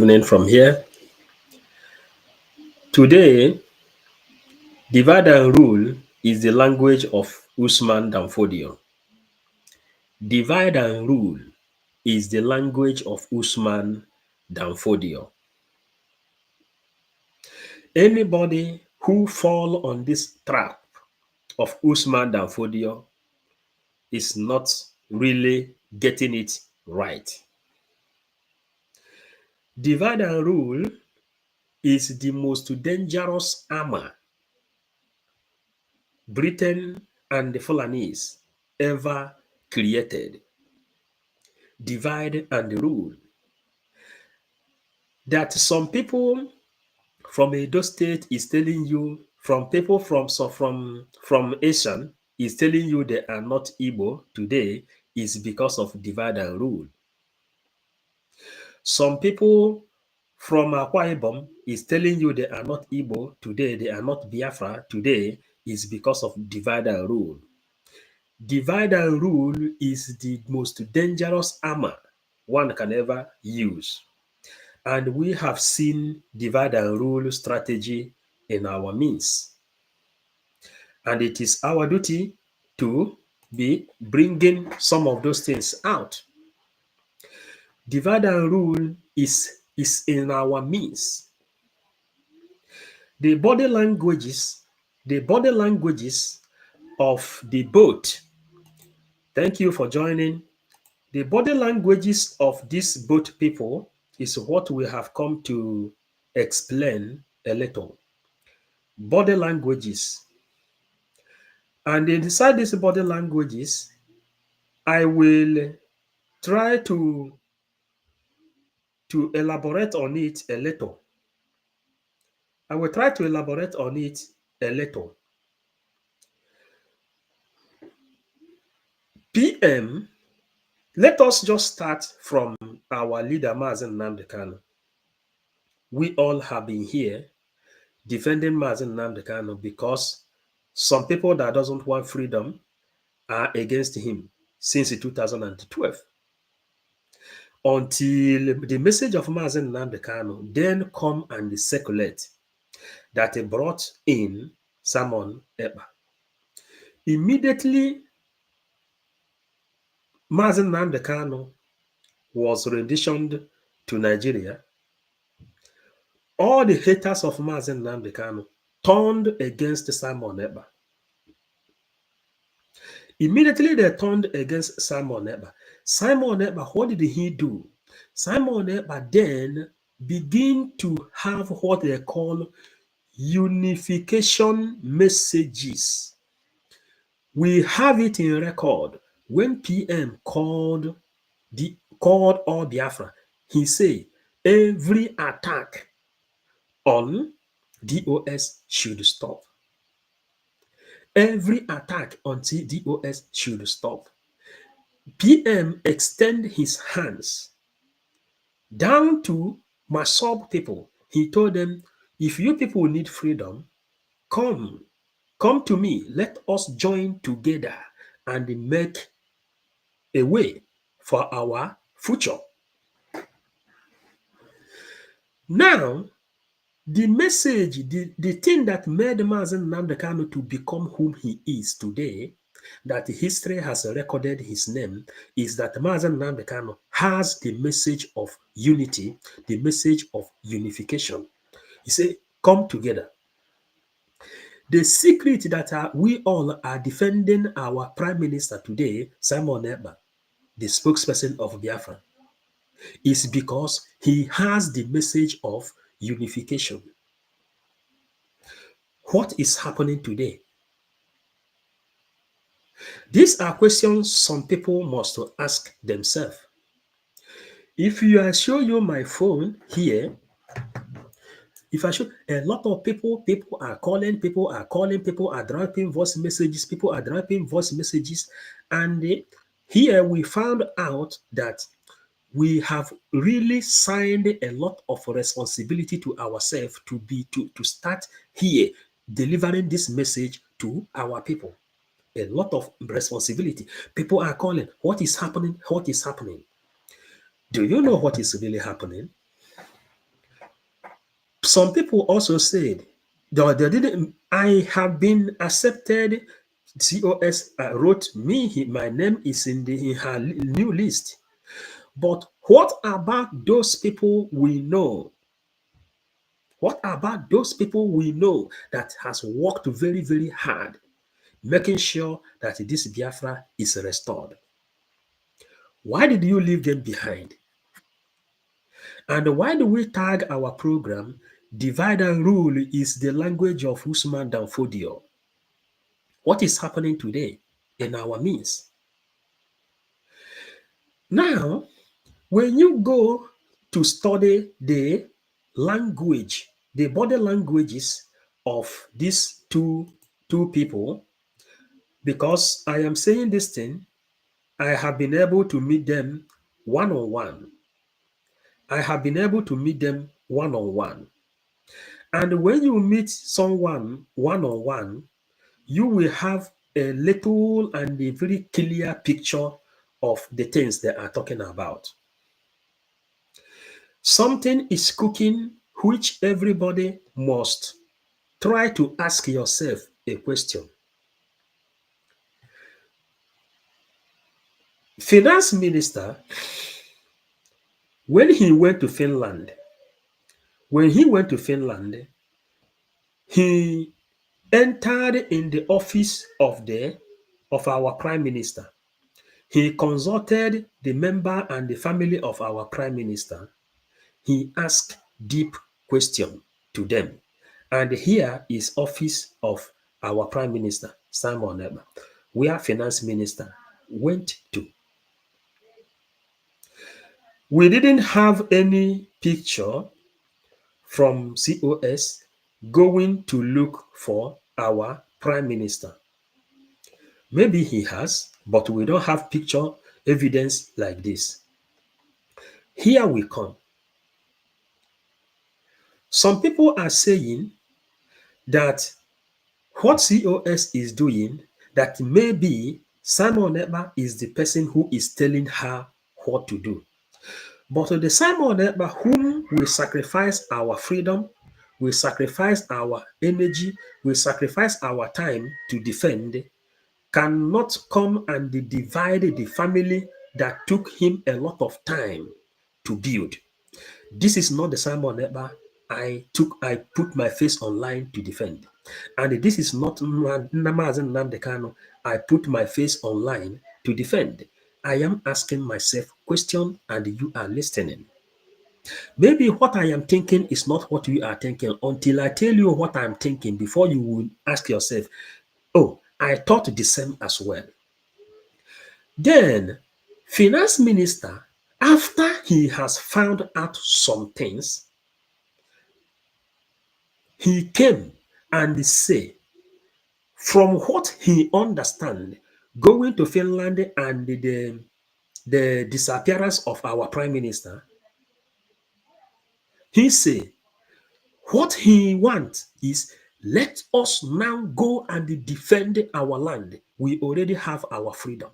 happening from here. Today, divide and rule is the language of Usman dan Fodio. Divide and rule is the language of Usman dan Fodio. Anybody who fall on this trap of Usman dan Fodio is not really getting it right. Divide and rule is the most dangerous armor Britain and the Fulanese ever created. Divide and rule. That some people from Edo State is telling you, from people from Asian is telling you they are not Igbo today is because of divide and rule. Some people from Akwa Ibom is telling you they are not Igbo today, they are not Biafra today is because of divide and rule. Divide and rule is the most dangerous armor one can ever use. And we have seen divide and rule strategy in our midst. And it is our duty to be bringing some of those things out. Divide and rule is in our midst. The body languages of the boat. Thank you for joining. The body languages of these boat people is what we have come to explain a little. Body languages. And inside these body languages, I will try to elaborate on it a little. I will try to elaborate on it a little. PM, let us just start from our leader, Mazen Nnamdi Kanu. We all have been here defending Mazen Nnamdi Kanu because some people that doesn't want freedom are against him since 2012. Until the message of Mazen Nnamdi Kanu then come and circulate that he brought in Simon Ekpa. Immediately, Mazen Nnamdi Kanu was renditioned to Nigeria. All the haters of Mazen Nnamdi Kanu turned against Simon Ekpa. Immediately they turned against Simon Ekpa. Simon Ekpa, what did he do? Simon Ekpa then began to have what they call unification messages. We have it in record. When PM called all Biafra, he said every attack on DOS should stop. Every attack on DOS should stop. PM extend his hands down to Masob people. He told them, if you people need freedom, come to me. Let us join together and make a way for our future. Now, the message, the thing that made Mazen Nnamdi Kanu to become whom he is today, that history has recorded his name, is that Mazen Nnamdi Kanu has the message of unity, the message of unification. He said, come together. The secret that we all are defending our prime minister today, Simon Ekpa, the spokesperson of Biafra, is because he has the message of unification. What is happening today? These are questions some people must ask themselves. If I show you my phone here, if I show a lot of people are calling, people are dropping voice messages, and here we found out that we have really signed a lot of responsibility to ourselves to start here delivering this message to our people. A lot of responsibility. People are calling, what is happening? What is happening? Do you know what is really happening? Some people also said, they didn't, I have been accepted. COS wrote me, my name is in her new list. But what about those people we know? What about those people we know that has worked very, very hard, making sure that this Biafra is restored? Why did you leave them behind? And why do we tag our program Divide and Rule is the language of Utman and Fodio? What is happening today in our midst? Now, when you go to study the language, the body languages of these two people, because I am saying this thing, I have been able to meet them one on one. I have been able to meet them one on one. And when you meet someone one on one, you will have a little and a very clear picture of the things they are talking about. Something is cooking which everybody must try to ask yourself a question. Finance minister, when he went to Finland, when he went to Finland, he entered in the office of our prime minister. He consulted the member and the family of our prime minister. He asked deep question to them. And here is office of our prime minister, Simon Ekpa, where finance minister went to. We didn't have any picture from COS going to look for our prime minister. Maybe he has, but we don't have picture evidence like this. Here we come. Some people are saying that what COS is doing, that maybe Simon Ekpa is the person who is telling her what to do. But the Simon Ekpa whom we sacrifice our freedom, we sacrifice our energy, we sacrifice our time to defend, cannot come and divide the family that took him a lot of time to build. This is not the Simon Ekpa I put my face online to defend. And this is not Namazen Namdekano I put my face online to defend. I am asking myself question and you are listening. Maybe what I am thinking is not what you are thinking until I tell you what I'm thinking before you will ask yourself, oh, I thought the same as well. Then, finance minister, after he has found out some things, he came and say, from what he understand, going to Finland and the disappearance of our prime minister, he say, what he wants is let us now go and defend our land. We already have our freedom.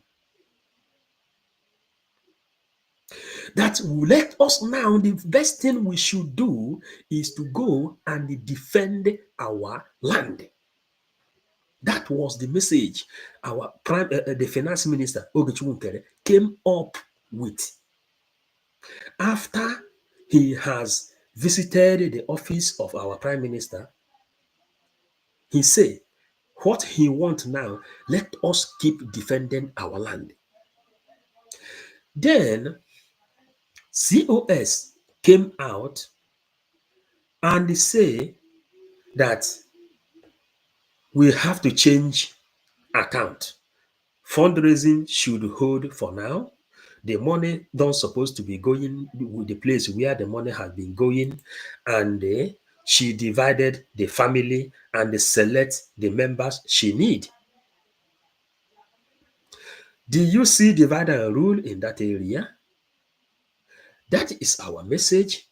That let us now, the best thing we should do is to go and defend our land. That was the message our the finance minister Ogechi came up with after he has visited the office of our prime minister. He said, what he wants now, let us keep defending our land. Then COS came out and say that we have to change account. Fundraising should hold for now. The money don't supposed to be going with the place where the money has been going, and she divided the family and select the members she need. Do you see divide and rule in that area? That is our message.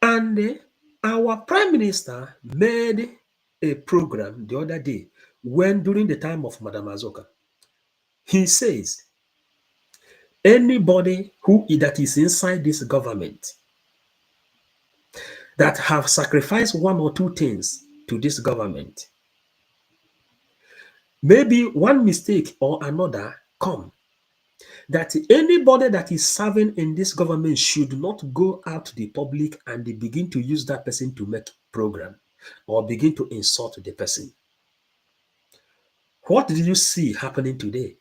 And our prime minister made a program the other day when during the time of Madam Azoka. He says, anybody who that is inside this government that have sacrificed one or two things to this government. Maybe one mistake or another come that anybody that is serving in this government should not go out to the public and they begin to use that person to make program or begin to insult the person. What do you see happening today?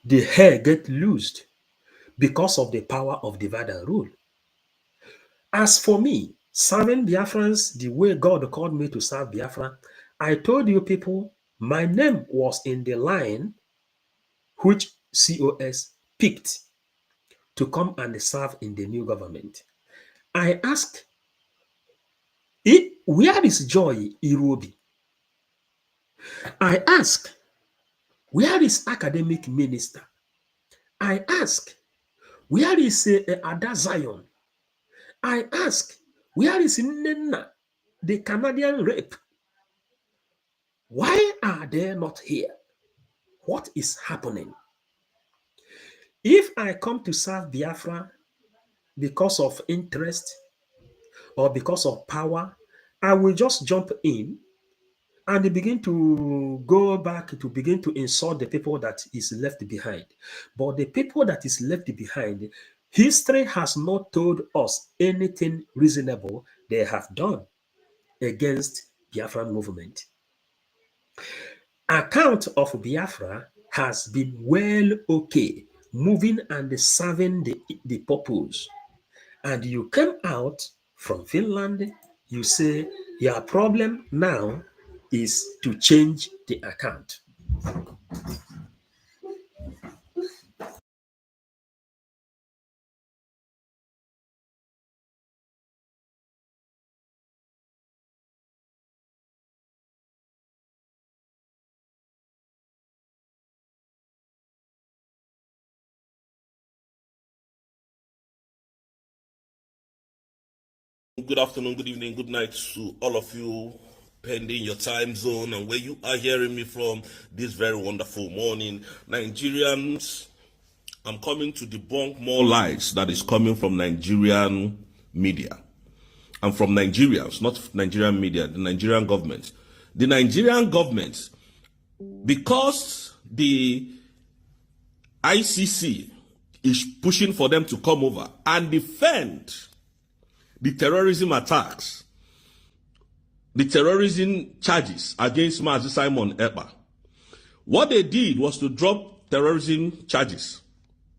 The hair get loosed because of the power of divide and rule. As for me, serving Biafrans the way God called me to serve Biafra, I told you people my name was in the line which COS picked to come and serve in the new government. I asked, where is Joy Irobi? I asked, where is academic minister? I asked, where is Ada Zion? I asked, where is Nena, the Canadian rape? Why are they not here? What is happening? If I come to serve Biafra because of interest or because of power, I will just jump in and they begin to go back to begin to insult the people that is left behind. But the people that is left behind, history has not told us anything reasonable they have done against Biafran movement. Account of Biafra has been well okay, moving and serving the purpose. And you came out from Finland, you say your problem now is to change the account. Good afternoon, good evening, good night to all of you, pending your time zone and where you are hearing me from this very wonderful morning. Nigerians, I'm coming to debunk more lies that is coming from Nigerian media. And from Nigerians, not Nigerian media, the Nigerian government. The Nigerian government, because the ICC is pushing for them to come over and defend the terrorism attacks, the terrorism charges against Mazi Simon Ekpa. What they did was to drop terrorism charges.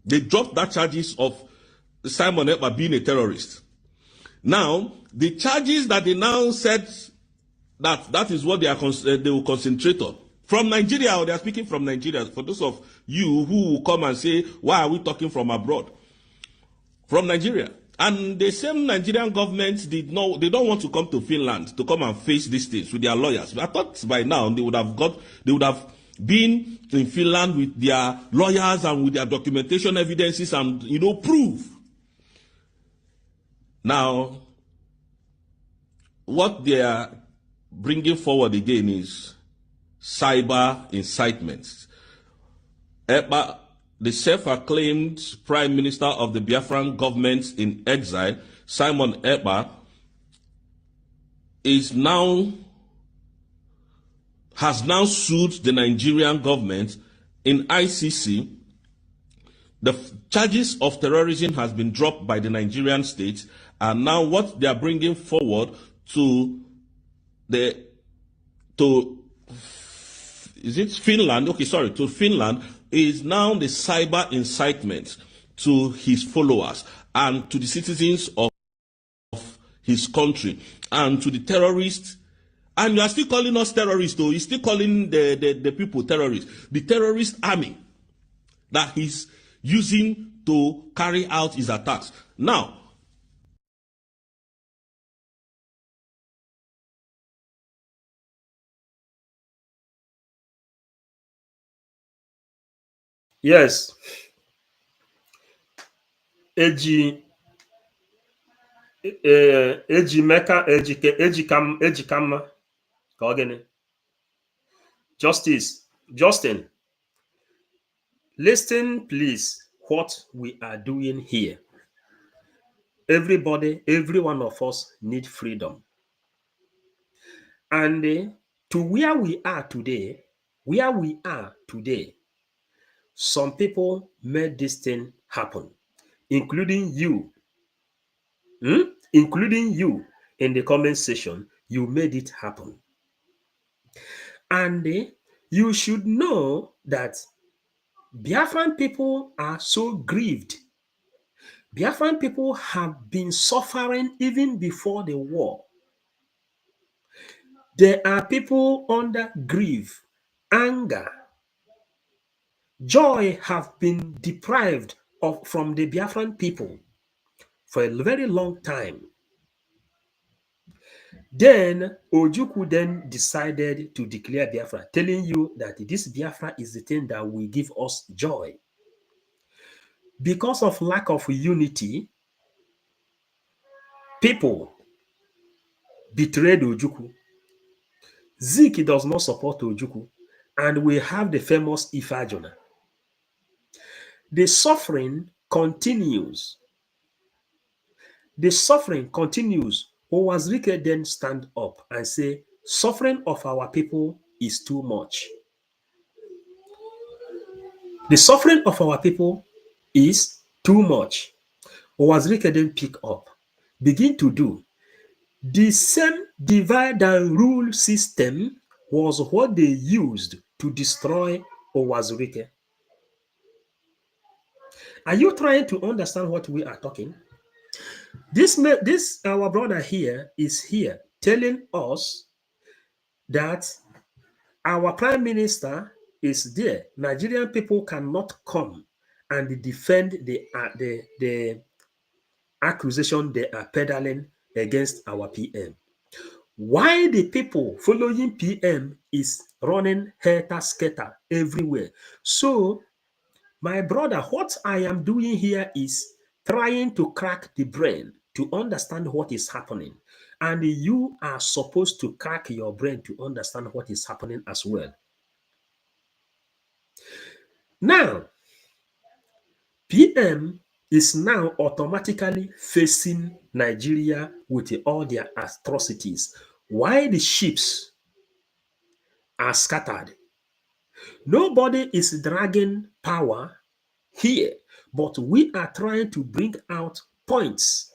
They dropped that charges of Simon Ekpa being a terrorist. Now, the charges that they now said that is what they will concentrate on. From Nigeria, or they are speaking from Nigeria, for those of you who will come and say, why are we talking from abroad? From Nigeria. And the same Nigerian government they don't want to come to Finland to come and face these things with their lawyers. I thought by now they would have been in Finland with their lawyers and with their documentation evidences and proof. Now, what they are bringing forward again is cyber incitement. The self-acclaimed Prime Minister of the Biafran government in exile, Simon Ekpa, has now sued the Nigerian government in ICC. The charges of terrorism has been dropped by the Nigerian state, and now what they are bringing forward to Finland is now the cyber incitement to his followers and to the citizens of his country and to the terrorists. And you are still calling us terrorists, though. He's still calling the people terrorists. The terrorist army that he's using to carry out his attacks. Now, Yes, eji eji meka eji kama ka ọ gịnị? Justin, listen please what we are doing here. Everybody, every one of us need freedom. And to where we are today, some people made this thing happen, including you. Including you in the comment section, you made it happen. And you should know that Biafran people are so grieved. Biafran people have been suffering even before the war. There are people under grief, anger, joy have been deprived of from the Biafran people for a very long time. Then Ojukwu then decided to declare Biafra, telling you that this Biafra is the thing that will give us joy. Because of lack of unity, people betrayed Ojukwu. Zik does not support Ojukwu, and we have the famous Ifajona. The suffering continues. The suffering continues. Owazrike then stand up and say, suffering of our people is too much. The suffering of our people is too much. Owazrike then pick up, begin to do. The same divide and rule system was what they used to destroy Owazrike. Are you trying to understand what we are talking? This our brother here is here telling us that our prime minister is there. Nigerian people cannot come and defend the accusation they are peddling against our PM. Why the people following PM is running helter-skelter everywhere. So, my brother, what I am doing here is trying to crack the brain to understand what is happening. And you are supposed to crack your brain to understand what is happening as well. Now, PM is now automatically facing Nigeria with all their atrocities. Why the ships are scattered? Nobody is dragging power here, but we are trying to bring out points.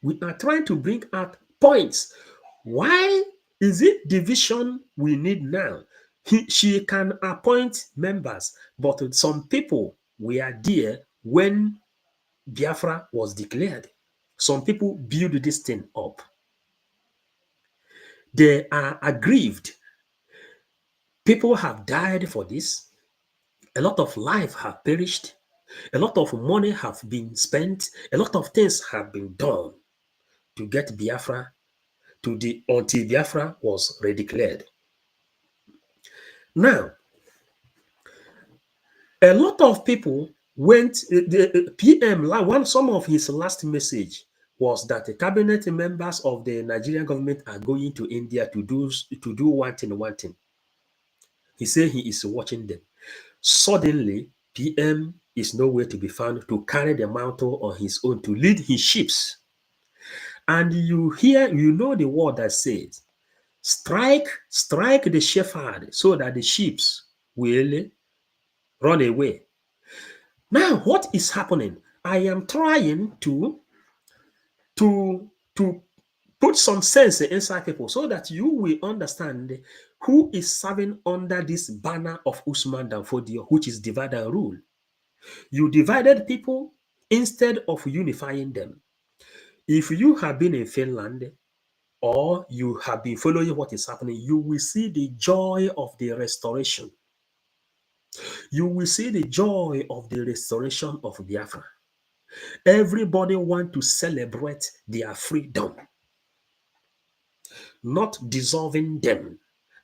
We are trying to bring out points. Why is it division we need now? She can appoint members, but some people were there when Biafra was declared. Some people build this thing up. They are aggrieved. People have died for this. A lot of life have perished. A lot of money have been spent. A lot of things have been done to get Biafra to the until Biafra was redeclared. Now, a lot of people went. The PM, some of his last message was that the cabinet members of the Nigerian government are going to India to do one thing. He said he is watching them. Suddenly, PM is nowhere to be found to carry the mantle on his own to lead his ships. And you know the word that says, strike the shepherd so that the sheep will run away. Now, what is happening? I am trying to put some sense inside people so that you will understand who is serving under this banner of Utman and Fodio, which is divide and rule. You divided people instead of unifying them. If you have been in Finland or you have been following what is happening, you will see the joy of the restoration. You will see the joy of the restoration of Biafra. Everybody want to celebrate their freedom, not dissolving them,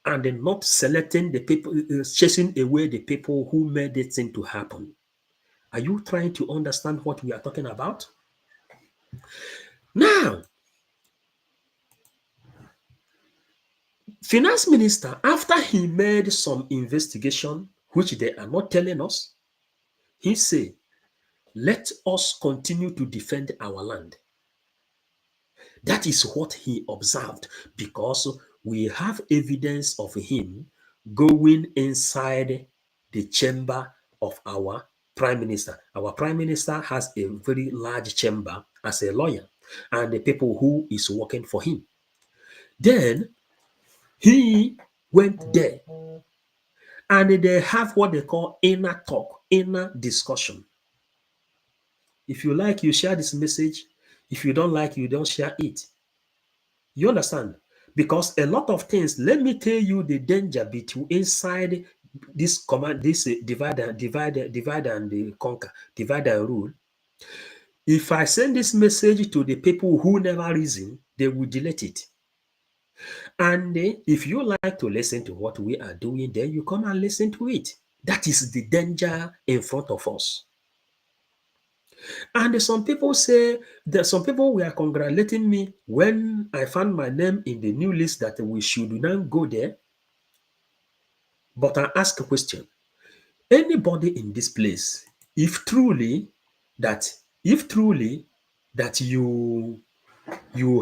and not selecting the people, chasing away the people who made this thing to happen. Are you trying to understand what we are talking about? Now, Finance Minister, after he made some investigation, which they are not telling us, he said, Let us continue to defend our land. That is what he observed because we have evidence of him going inside the chamber of our prime minister. Our prime minister has a very large chamber as a lawyer and the people who is working for him. Then he went there and they have what they call inner talk, inner discussion. If you like, you share this message. If you don't like, you don't share it. You understand? Because a lot of things, let me tell you the danger between inside this command, this divide and conquer, divide and rule. If I send this message to the people who never reason, they will delete it. And if you like to listen to what we are doing, then you come and listen to it. That is the danger in front of us. And some people say that some people were congratulating me when I found my name in the new list that we should not go there. But I ask a question. Anybody in this place, if truly that if truly that you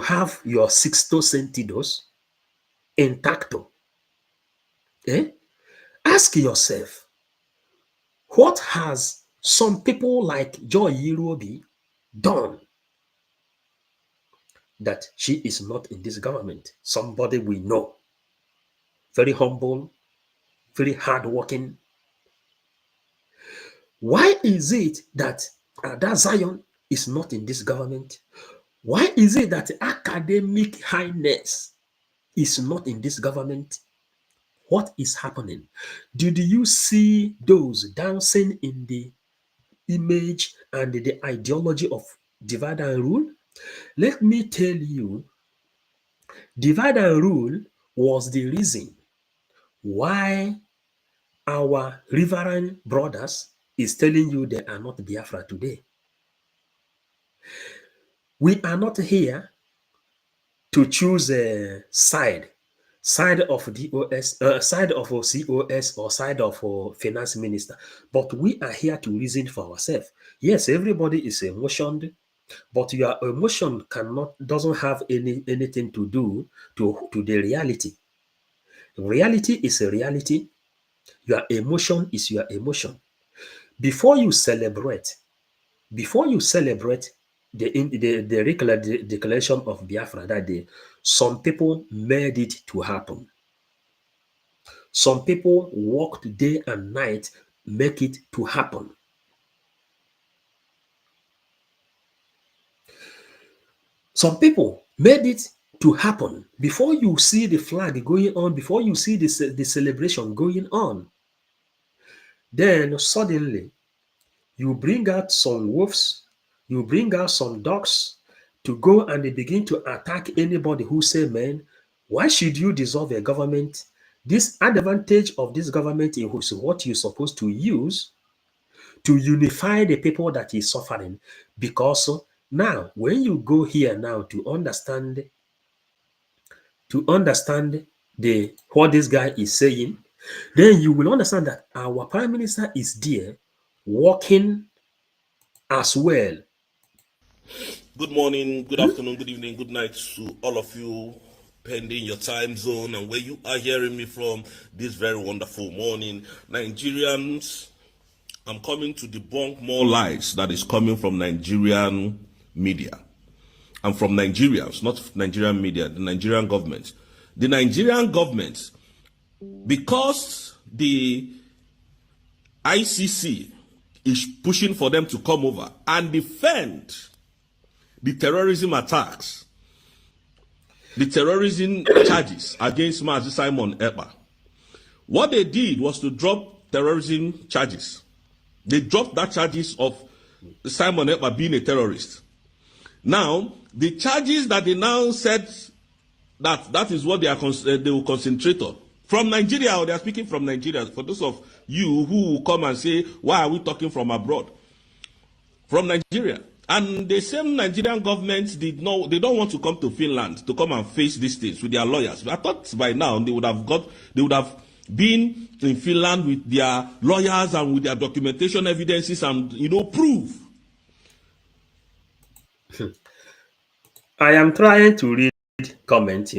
have your sixto sentidos intacto, ask yourself, what has some people like Joy Yirobi done that she is not in this government? Somebody we know, very humble, very hardworking. Why is it that Ada Zion is not in this government? Why is it that academic highness is not in this government? What is happening? Did you see those dancing in the image and the ideology of divide and rule? Let me tell you, divide and rule was the reason why our riverine brothers is telling you they are not Biafra today. We are not here to choose a side of DOS, side of COS or side of finance minister, but we are here to reason for ourselves. Yes, everybody is emotioned, but your emotion doesn't have anything to do to the reality. Reality is a reality. Your emotion is your emotion. Before you celebrate the declaration of Biafra that day, some people made it to happen. Some people worked day and night, make it to happen. Some people made it to happen. Before you see the flag going on, before you see the celebration going on, then suddenly you bring out some wolves, you bring out some dogs to go and they begin to attack anybody who say, man, why should you dissolve a government? This advantage of this government is what you're supposed to use to unify the people that is suffering. Because now, when you go here now to understand the what this guy is saying, then you will understand that our prime minister is there working as well. Good morning, good afternoon, good evening, good night to all of you, pending your time zone and where you are hearing me from this very wonderful morning. Nigerians, I'm coming to debunk more lies that is coming from Nigerian media. And from Nigerians, not Nigerian media, the Nigerian government. The Nigerian government, because the ICC is pushing for them to come over and defend the terrorism attacks, the terrorism charges against Misuse Simon Ekpa. What they did was to drop terrorism charges. They dropped that charges of Simon Ekpa being a terrorist. Now, the charges that they now said that is what they will concentrate on. From Nigeria, or they are speaking from Nigeria. For those of you who will come and say, why are we talking from abroad? From Nigeria. And the same Nigerian government they don't want to come to Finland to come and face these things with their lawyers. I thought by now they would have been in Finland with their lawyers and with their documentation evidences and proof I am trying to read comments,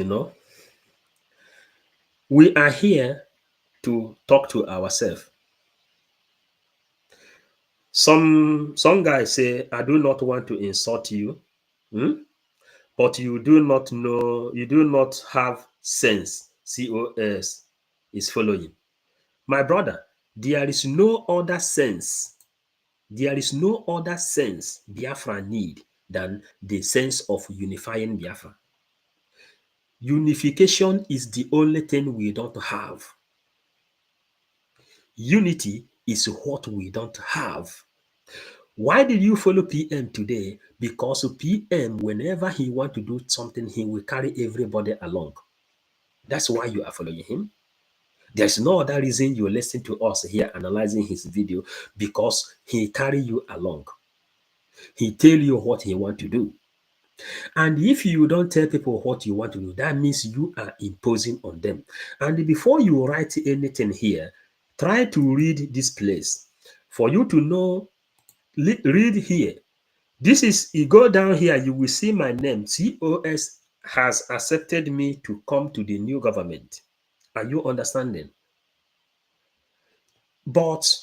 We are here to talk to ourselves. Some guys say, I do not want to insult you, but you do not know, you do not have sense. COS is following. My brother, there is no other sense. There is no other sense Biafra need than the sense of unifying Biafra. Unification is the only thing we don't have. Unity is what we don't have. Why did you follow PM today? Because PM, whenever he want to do something, he will carry everybody along. That's why you are following him. There's no other reason you're listening to us here analyzing his video, because he carry you along. He tell you what he want to do. And if you don't tell people what you want to do, that means you are imposing on them. And before you write anything here, try to read this place. For you to know, read here. This is, you go down here, you will see my name. COS has accepted me to come to the new government. Are you understanding? But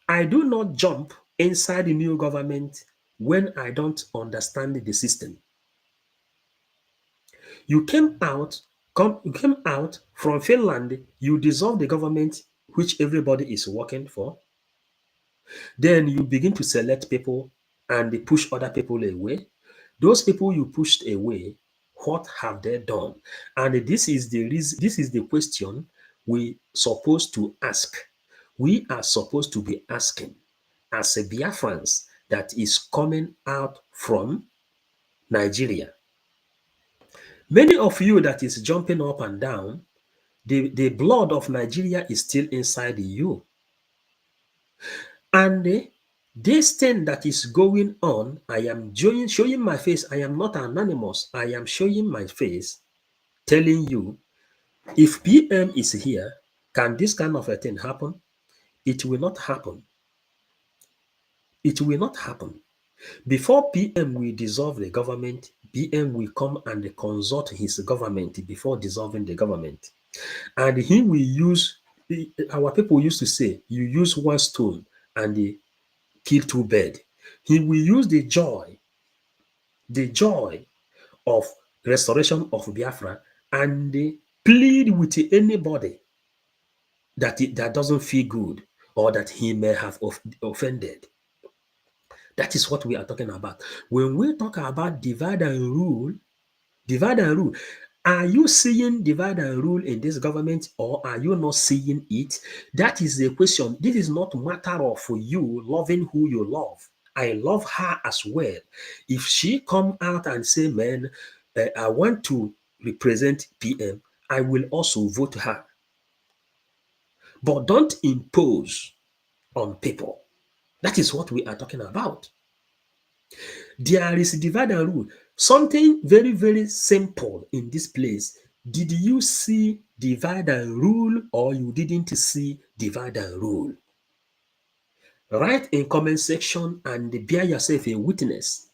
I do not jump inside the new government when I don't understand the system. You came out, you came out from Finland, you dissolve the government which everybody is working for. Then you begin to select people and they push other people away. Those people you pushed away, what have they done? And this is the reason, this is the question we supposed to ask. We are supposed to be asking as a Biafrans that is coming out from Nigeria. Many of you that is jumping up and down, the blood of Nigeria is still inside you. And this thing that is going on, I am showing my face. I am not anonymous. I am showing my face, telling you, if PM is here, can this kind of a thing happen? It will not happen. It will not happen. Before PM will dissolve the government, PM will come and consult his government before dissolving the government. And he will use, our people used to say, you use one stone and they kill two birds. He will use the joy of restoration of Biafra, and they plead with anybody that doesn't feel good or that he may have offended. That is what we are talking about. When we talk about divide and rule, are you seeing divide and rule in this government, or are you not seeing it? That is the question. This is not a matter of you loving who you love. I love her as well. If she come out and say, man, I want to represent PM, I will also vote her. But don't impose on people. That is what we are talking about. There is divide and rule. Something very, very simple in this place. Did you see divide and rule, or you didn't see divide and rule? Write in comment section and bear yourself a witness.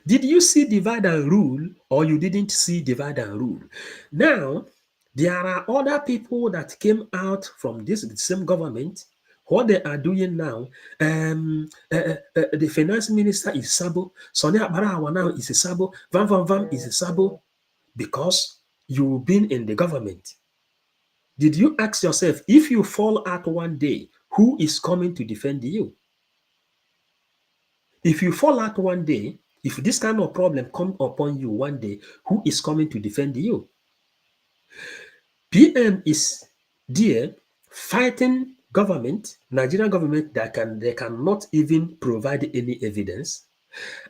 Did you see divide and rule, or you didn't see divide and rule? Now, there are other people that came out from this same government. What they are doing now, the finance minister is Sabo, Sonia Barawa now is a Sabo, Van Van Van is a Sabo, because you've been in the government. Did you ask yourself, if you fall out one day, who is coming to defend you? If you fall out one day, if this kind of problem come upon you one day, who is coming to defend you? PM is there fighting government, Nigerian government, that they cannot even provide any evidence.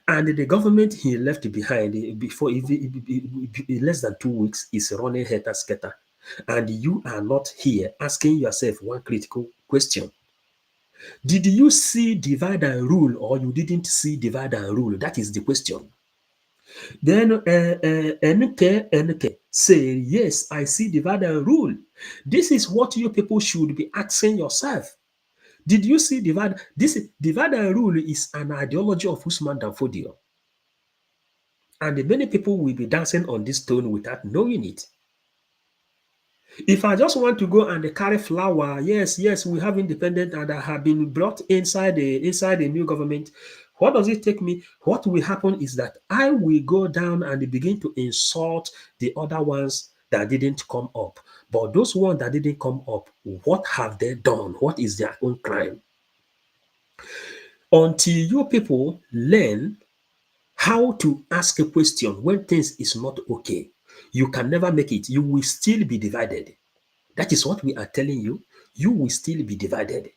And the government he left behind before less than 2 weeks is running helter skelter. And you are not here asking yourself one critical question. Did you see divide and rule, or you didn't see divide and rule? That is the question. Then NK say, yes, I see divide and rule. This is what you people should be asking yourself. Did you see divide and rule is an ideology of Usman and Fodio. And many people will be dancing on this stone without knowing it. If I just want to go and carry flower, yes, yes, we have independent and I have been brought inside the new government. What does it take me? What will happen is that I will go down and begin to insult the other ones that didn't come up. But those ones that didn't come up, what have they done? What is their own crime? Until you people learn how to ask a question when things is not okay, you can never make it. You will still be divided. That is what we are telling you. You will still be divided.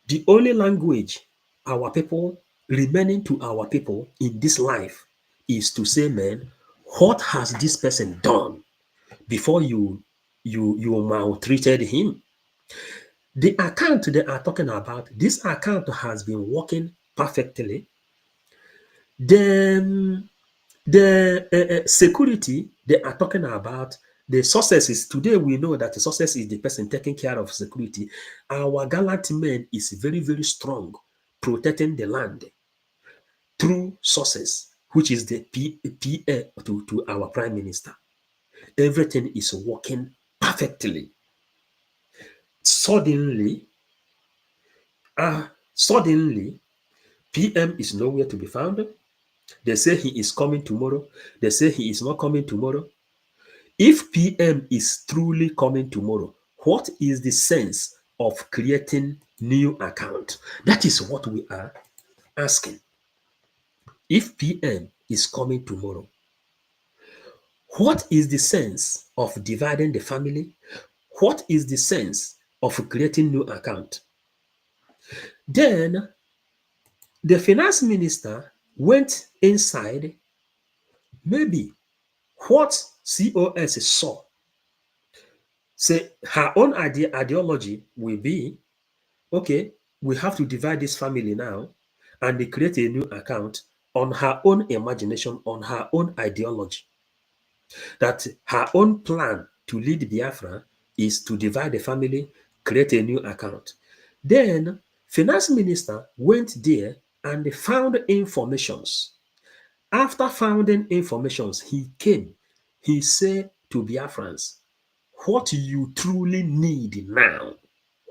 The only language our people remaining to our people in this life is to say, man, what has this person done before you maltreated him? The account they are talking about, this account has been working perfectly. The security they are talking about, the successes today, we know that the success is the person taking care of security. Our gallant men is very, very strong, protecting the land through sources, which is the PA to our prime minister. Everything is working perfectly. Suddenly, suddenly, PM is nowhere to be found. They say he is coming tomorrow. They say he is not coming tomorrow. If PM is truly coming tomorrow, what is the sense of creating new account? That is what we are asking. If PM is coming tomorrow, what is the sense of dividing the family? What is the sense of creating new account? Then the finance minister went inside. Maybe what COS saw, say her own ideology will be, okay, we have to divide this family now, and they create a new account on her own imagination, on her own ideology. That her own plan to lead Biafra is to divide the family, create a new account. Then finance minister went there and found informations. After finding informations, he came. He said to Biafrans, what you truly need now,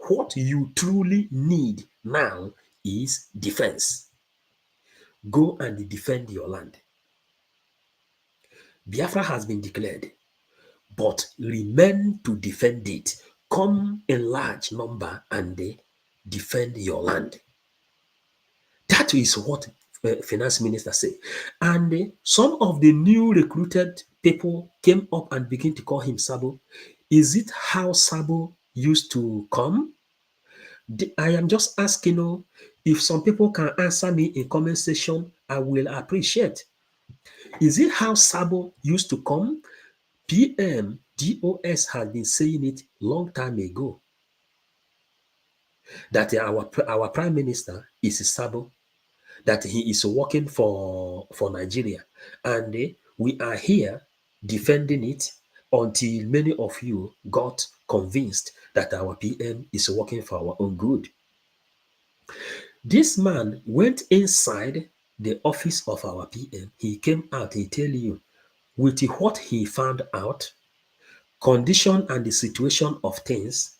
what you truly need now is defense. Go and defend your land. Biafra has been declared, but remain to defend it. Come in large number and defend your land. That is what finance minister say. And some of the new recruited people came up and began to call him Sabo. Is it how Sabo used to come? I am just asking, if some people can answer me in comment section, I will appreciate. Is it how Sabo used to come? PM DOS has been saying it long time ago that our prime minister is Sabo, that he is working for Nigeria, and we are here defending it until many of you got convinced that our PM is working for our own good. This man went inside the office of our PM. He came out, he tell you, with what he found out, condition and the situation of things,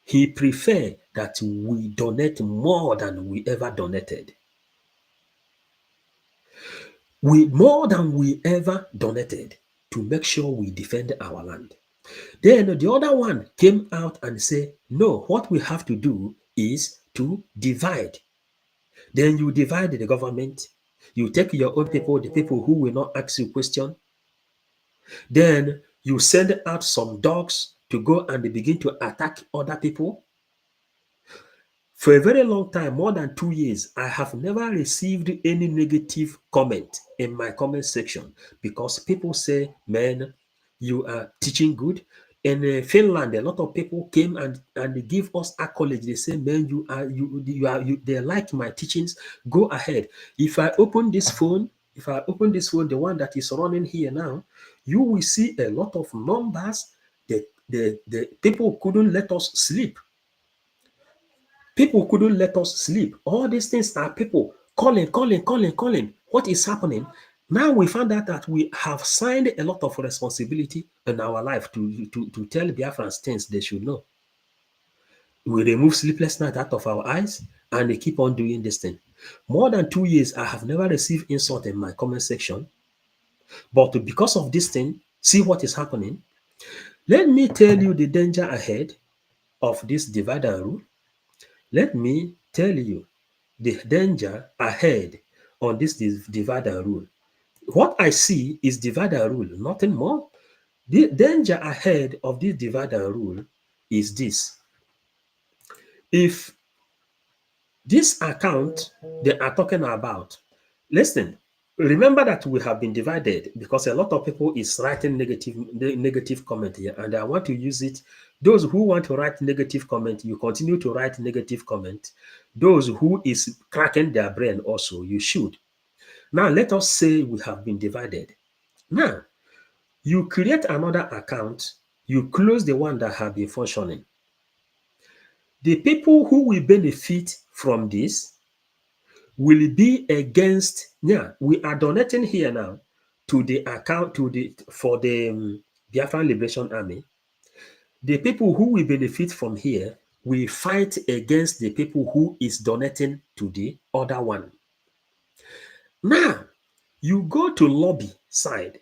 he prefer that we donate more than we ever donated. More than we ever donated to make sure we defend our land. Then the other one came out and said, no, what we have to do is to divide. Then you divide the government. You take your own people, the people who will not ask you question. Then you send out some dogs to go and begin to attack other people. For a very long time, more than 2 years, I have never received any negative comment in my comment section because people say, man, you are teaching good. In Finland, a lot of people came and give us accolades. They say, man, they like my teachings. Go ahead. If I open this phone, the one that is running here now, you will see a lot of numbers. The people couldn't let us sleep. People couldn't let us sleep. All these things are people calling, calling, calling, calling. What is happening? Now we found out that we have signed a lot of responsibility in our life to tell Biafrans things they should know. We remove sleepless night out of our eyes and they keep on doing this thing. More than 2 years, I have never received insult in my comment section. But because of this thing, see what is happening. Let me tell you the danger ahead of this divide and rule. Let me tell you the danger ahead on this divide and rule. What I see is divide and rule, nothing more. The danger ahead of this divide and rule is this. If this account they are talking about, listen, remember that we have been divided because a lot of people is writing negative comment here, and I want to use it. Those who want to write negative comment, you continue to write negative comment. Those who is cracking their brain also, you should. Now let us say we have been divided. Now you create another account, you close the one that have been functioning. The people who will benefit from this will be against. Yeah, we are donating here now to the account for the Biafran Liberation Army. The people who will benefit from here will fight against the people who is donating to the other one. Now, you go to lobby side.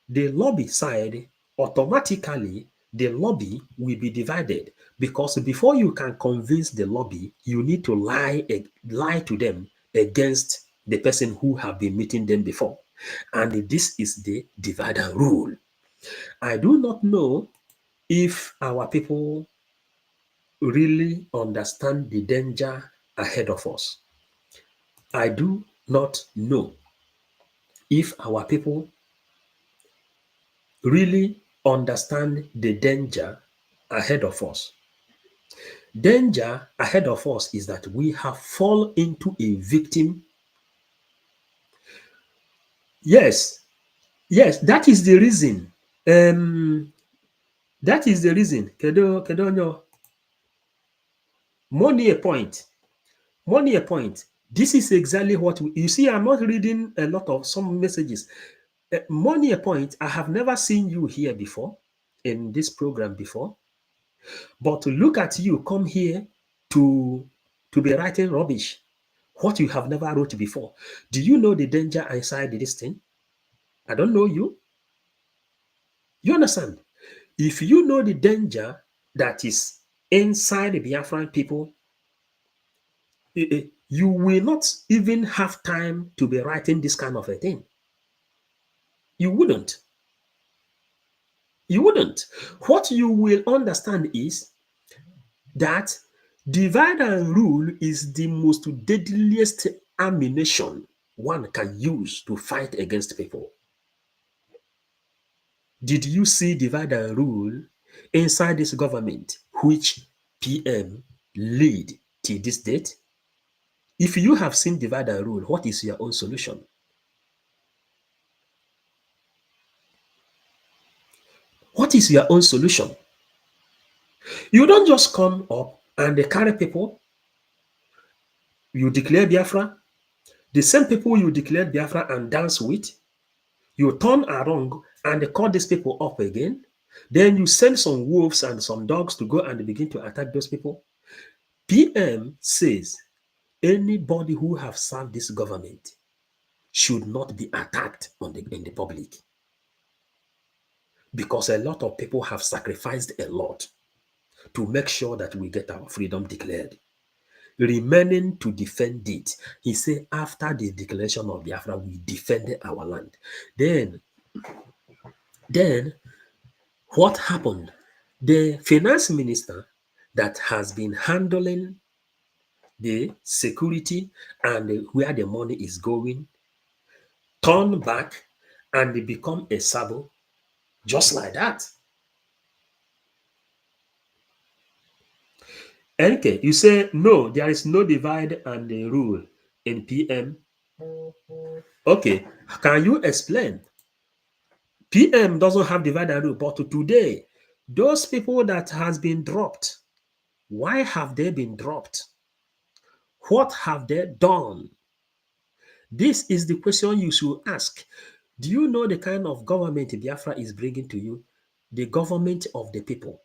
The lobby side, automatically, the lobby will be divided because before you can convince the lobby, you need to lie to them against the person who have been meeting them before. And this is the divide and rule. I do not know if our people really understand the danger ahead of us. I do not know if our people really understand the danger ahead of us. Danger ahead of us is that we have fallen into a victim. Yes, yes, that is the reason. That is the reason. Kedu onyo? Money a point. Money a point. This is exactly what you see. I'm not reading a lot of some messages. Money a point. I have never seen you here before in this program before. But look at you come here to be writing rubbish, what you have never wrote before. Do you know the danger inside this thing? I don't know you. You understand? If you know the danger that is inside the Biafran people, you will not even have time to be writing this kind of a thing. You wouldn't. You wouldn't. What you will understand is that divide and rule is the most deadliest ammunition one can use to fight against people. Did you see divide and rule inside this government, which PM lead till this date? If you have seen divide and rule, what is your own solution? What is your own solution? You don't just come up and they carry people, you declare Biafra, the same people you declared Biafra and dance with, you turn around and they call these people up again. Then you send some wolves and some dogs to go and begin to attack those people. PM says anybody who have served this government should not be attacked in the public because a lot of people have sacrificed a lot to make sure that we get our freedom declared. Remaining to defend it. He said after the declaration of Biafra, we defended our land. Then what happened? The finance minister that has been handling the security and where the money is going turn back and they become a sabo just like that. Okay, you say no, there is no divide and rule in PM. Okay, can you explain? PM doesn't have divide and rule, but today, those people that has been dropped, why have they been dropped? What have they done? This is the question you should ask. Do you know the kind of government Biafra is bringing to you? The government of the people.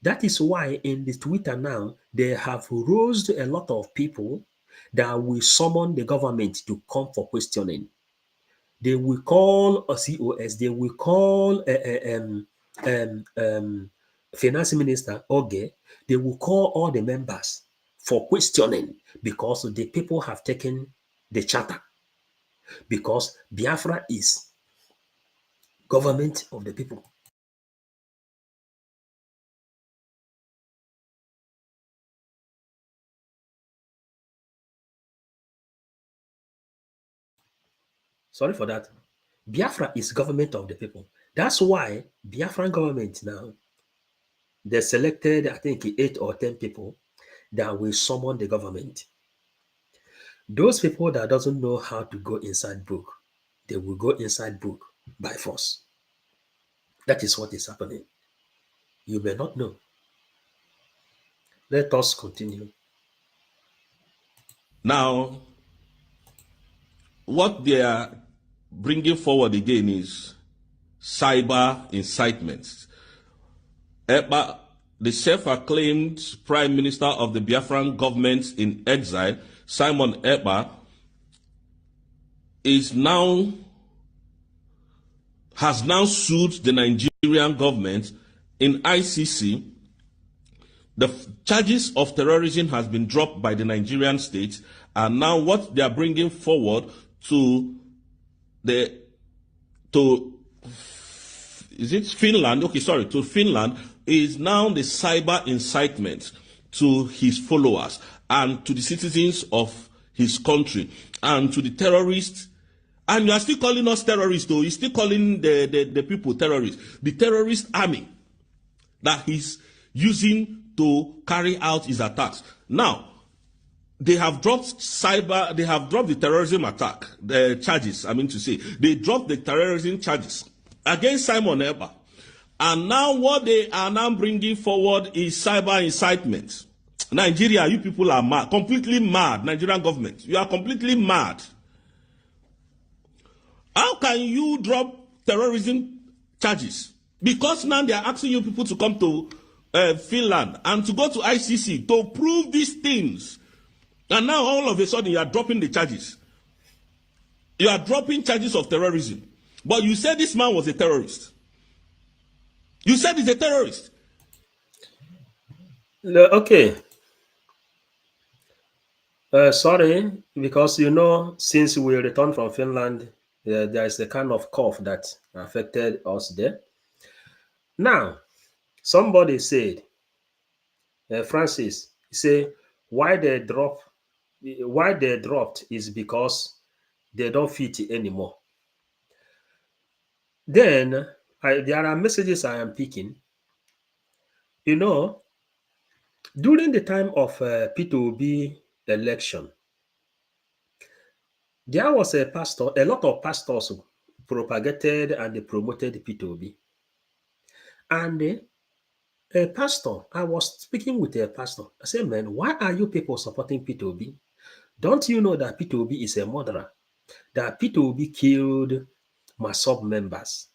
That is why in the Twitter now, they have roused a lot of people that will summon the government to come for questioning. They will call a COS, they will call finance minister Oge, they will call all the members for questioning because the people have taken the charter. Because Biafra is government of the people. Sorry for that. Biafra is government of the people. That's why Biafran government now, they selected, I think, 8 or 10 people that will summon the government. Those people that doesn't know how to go inside book, they will go inside book by force. That is what is happening. You may not know. Let us continue. Now, what they are bringing forward again is cyber incitement. Eba, the self-acclaimed prime minister of the Biafran government in exile, Simon Eba, has now sued the Nigerian government in ICC. The charges of terrorism has been dropped by the Nigerian state, and now what they are bringing forward to Finland? Okay, sorry, to Finland is now the cyber incitement to his followers and to the citizens of his country and to the terrorists. And you are still calling us terrorists, though. You're still calling the people terrorists. The terrorist army that he's using to carry out his attacks. Now, they have dropped the terrorism attack, the charges, They dropped the terrorism charges against Simon Eba. And now what they are now bringing forward is cyber incitement. Nigeria, you people are mad, completely mad. Nigerian government, you are completely mad. How can you drop terrorism charges? Because now they are asking you people to come to Finland and to go to ICC to prove these things. And now all of a sudden you are dropping the charges. You are dropping charges of terrorism. But you said this man was a terrorist. You said he's a terrorist. Okay. Sorry, because since we returned from Finland, there is a kind of cough that affected us there. Now, somebody said, Francis, say why they dropped is because they don't fit anymore. Then there are messages I am picking. During the time of P2B election, there was a lot of pastors who propagated and they promoted P2B. And a pastor, I was speaking with a pastor. I said, man, why are you people supporting P2B? Don't you know that P2B is a murderer? That P2B killed my sub members.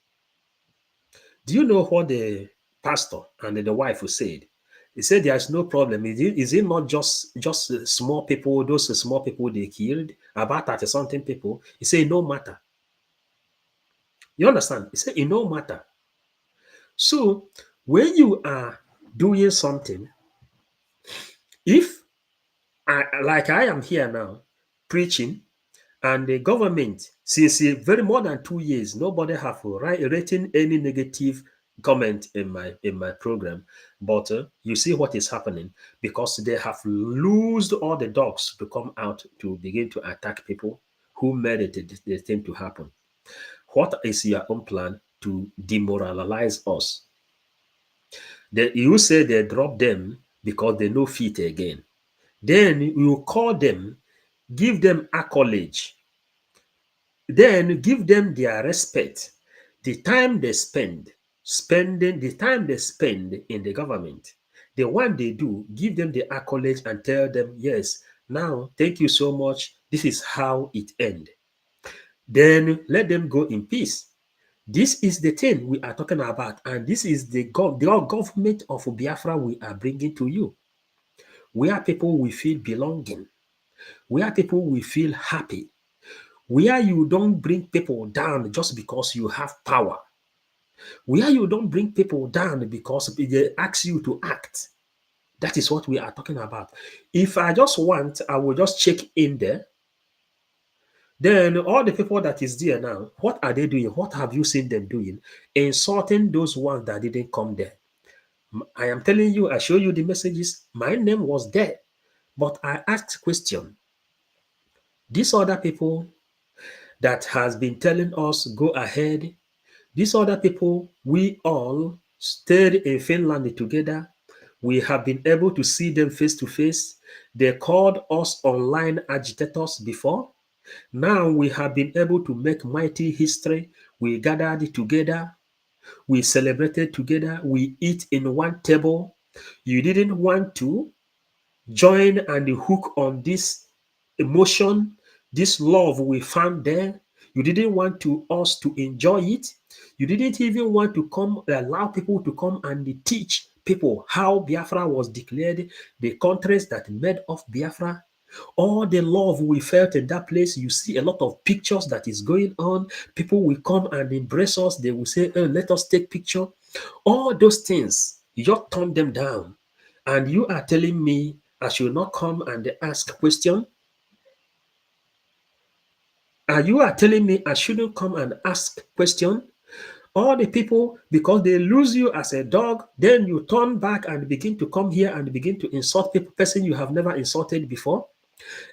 Do you know what the pastor and the wife said? He said there's no problem. Is it not just small people, those small people they killed, about 30 something people? He said no matter. You understand? He said it no matter. So when you are doing something, if like I am here now preaching, and the government, since very more than 2 years, nobody have written any negative comment in my program. But you see what is happening because they have loosed all the dogs to come out to begin to attack people who made the thing to happen. What is your own plan to demoralize us? You say they drop them because they no fit again. Then you call them, give them accolade, then give them their respect. The time they spend in the government, the one they do, give them the accolades and tell them, yes, Now, thank you so much. This is how it end. Then let them go in peace. This is the thing we are talking about, and this is the government of Biafra we are bringing to you, where people will feel belonging, where people will feel happy, where you don't bring people down just because you have power, where you don't bring people down because they ask you to act. That is what we are talking about. If I just want, I will just check in there. Then all the people that is there now, what are they doing? What have you seen them doing? Insulting those ones that didn't come there. I am telling you, I show you the messages. My name was there, but I asked question. These other people that has been telling us go ahead, these other people, we all stayed in Finland together. We have been able to see them face to face. They called us online agitators before. Now we have been able to make mighty history. We gathered together. We celebrated together. We eat in one table. You didn't want to join and hook on this emotion, this love we found there. You didn't want to us to enjoy it. You didn't even want to come allow people to come and teach people how Biafra was declared, the countries that made of Biafra. All the love we felt in that place, you see a lot of pictures that is going on. People will come and embrace us. They will say, oh, let us take picture. All those things, you just turn them down. And you are telling me I should not come and ask question? And you are telling me I shouldn't come and ask question? All the people, because they lose you as a dog, then you turn back and begin to come here and begin to insult people, person you have never insulted before.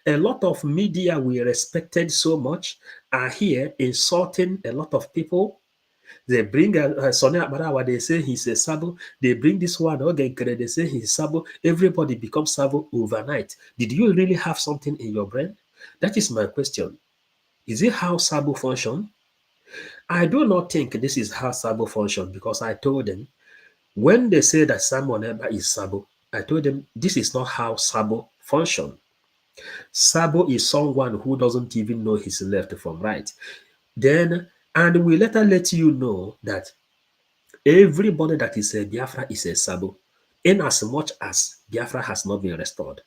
A lot of media we respected so much are here insulting a lot of people. They bring Sonny Abarawa, they say he's a sabo. They bring this one, Ogenkere, they say he's sabo. Everybody becomes sabo overnight. Did you really have something in your brain? That is my question. Is it how sabo function? I do not think this is how sabo function because I told them when they say that someone ever is sabo, I told them this is not how sabo function. Sabo is someone who doesn't even know his left from right. Then, and we later let you know that everybody that is a Biafra is a Sabo, in as much as Biafra has not been restored.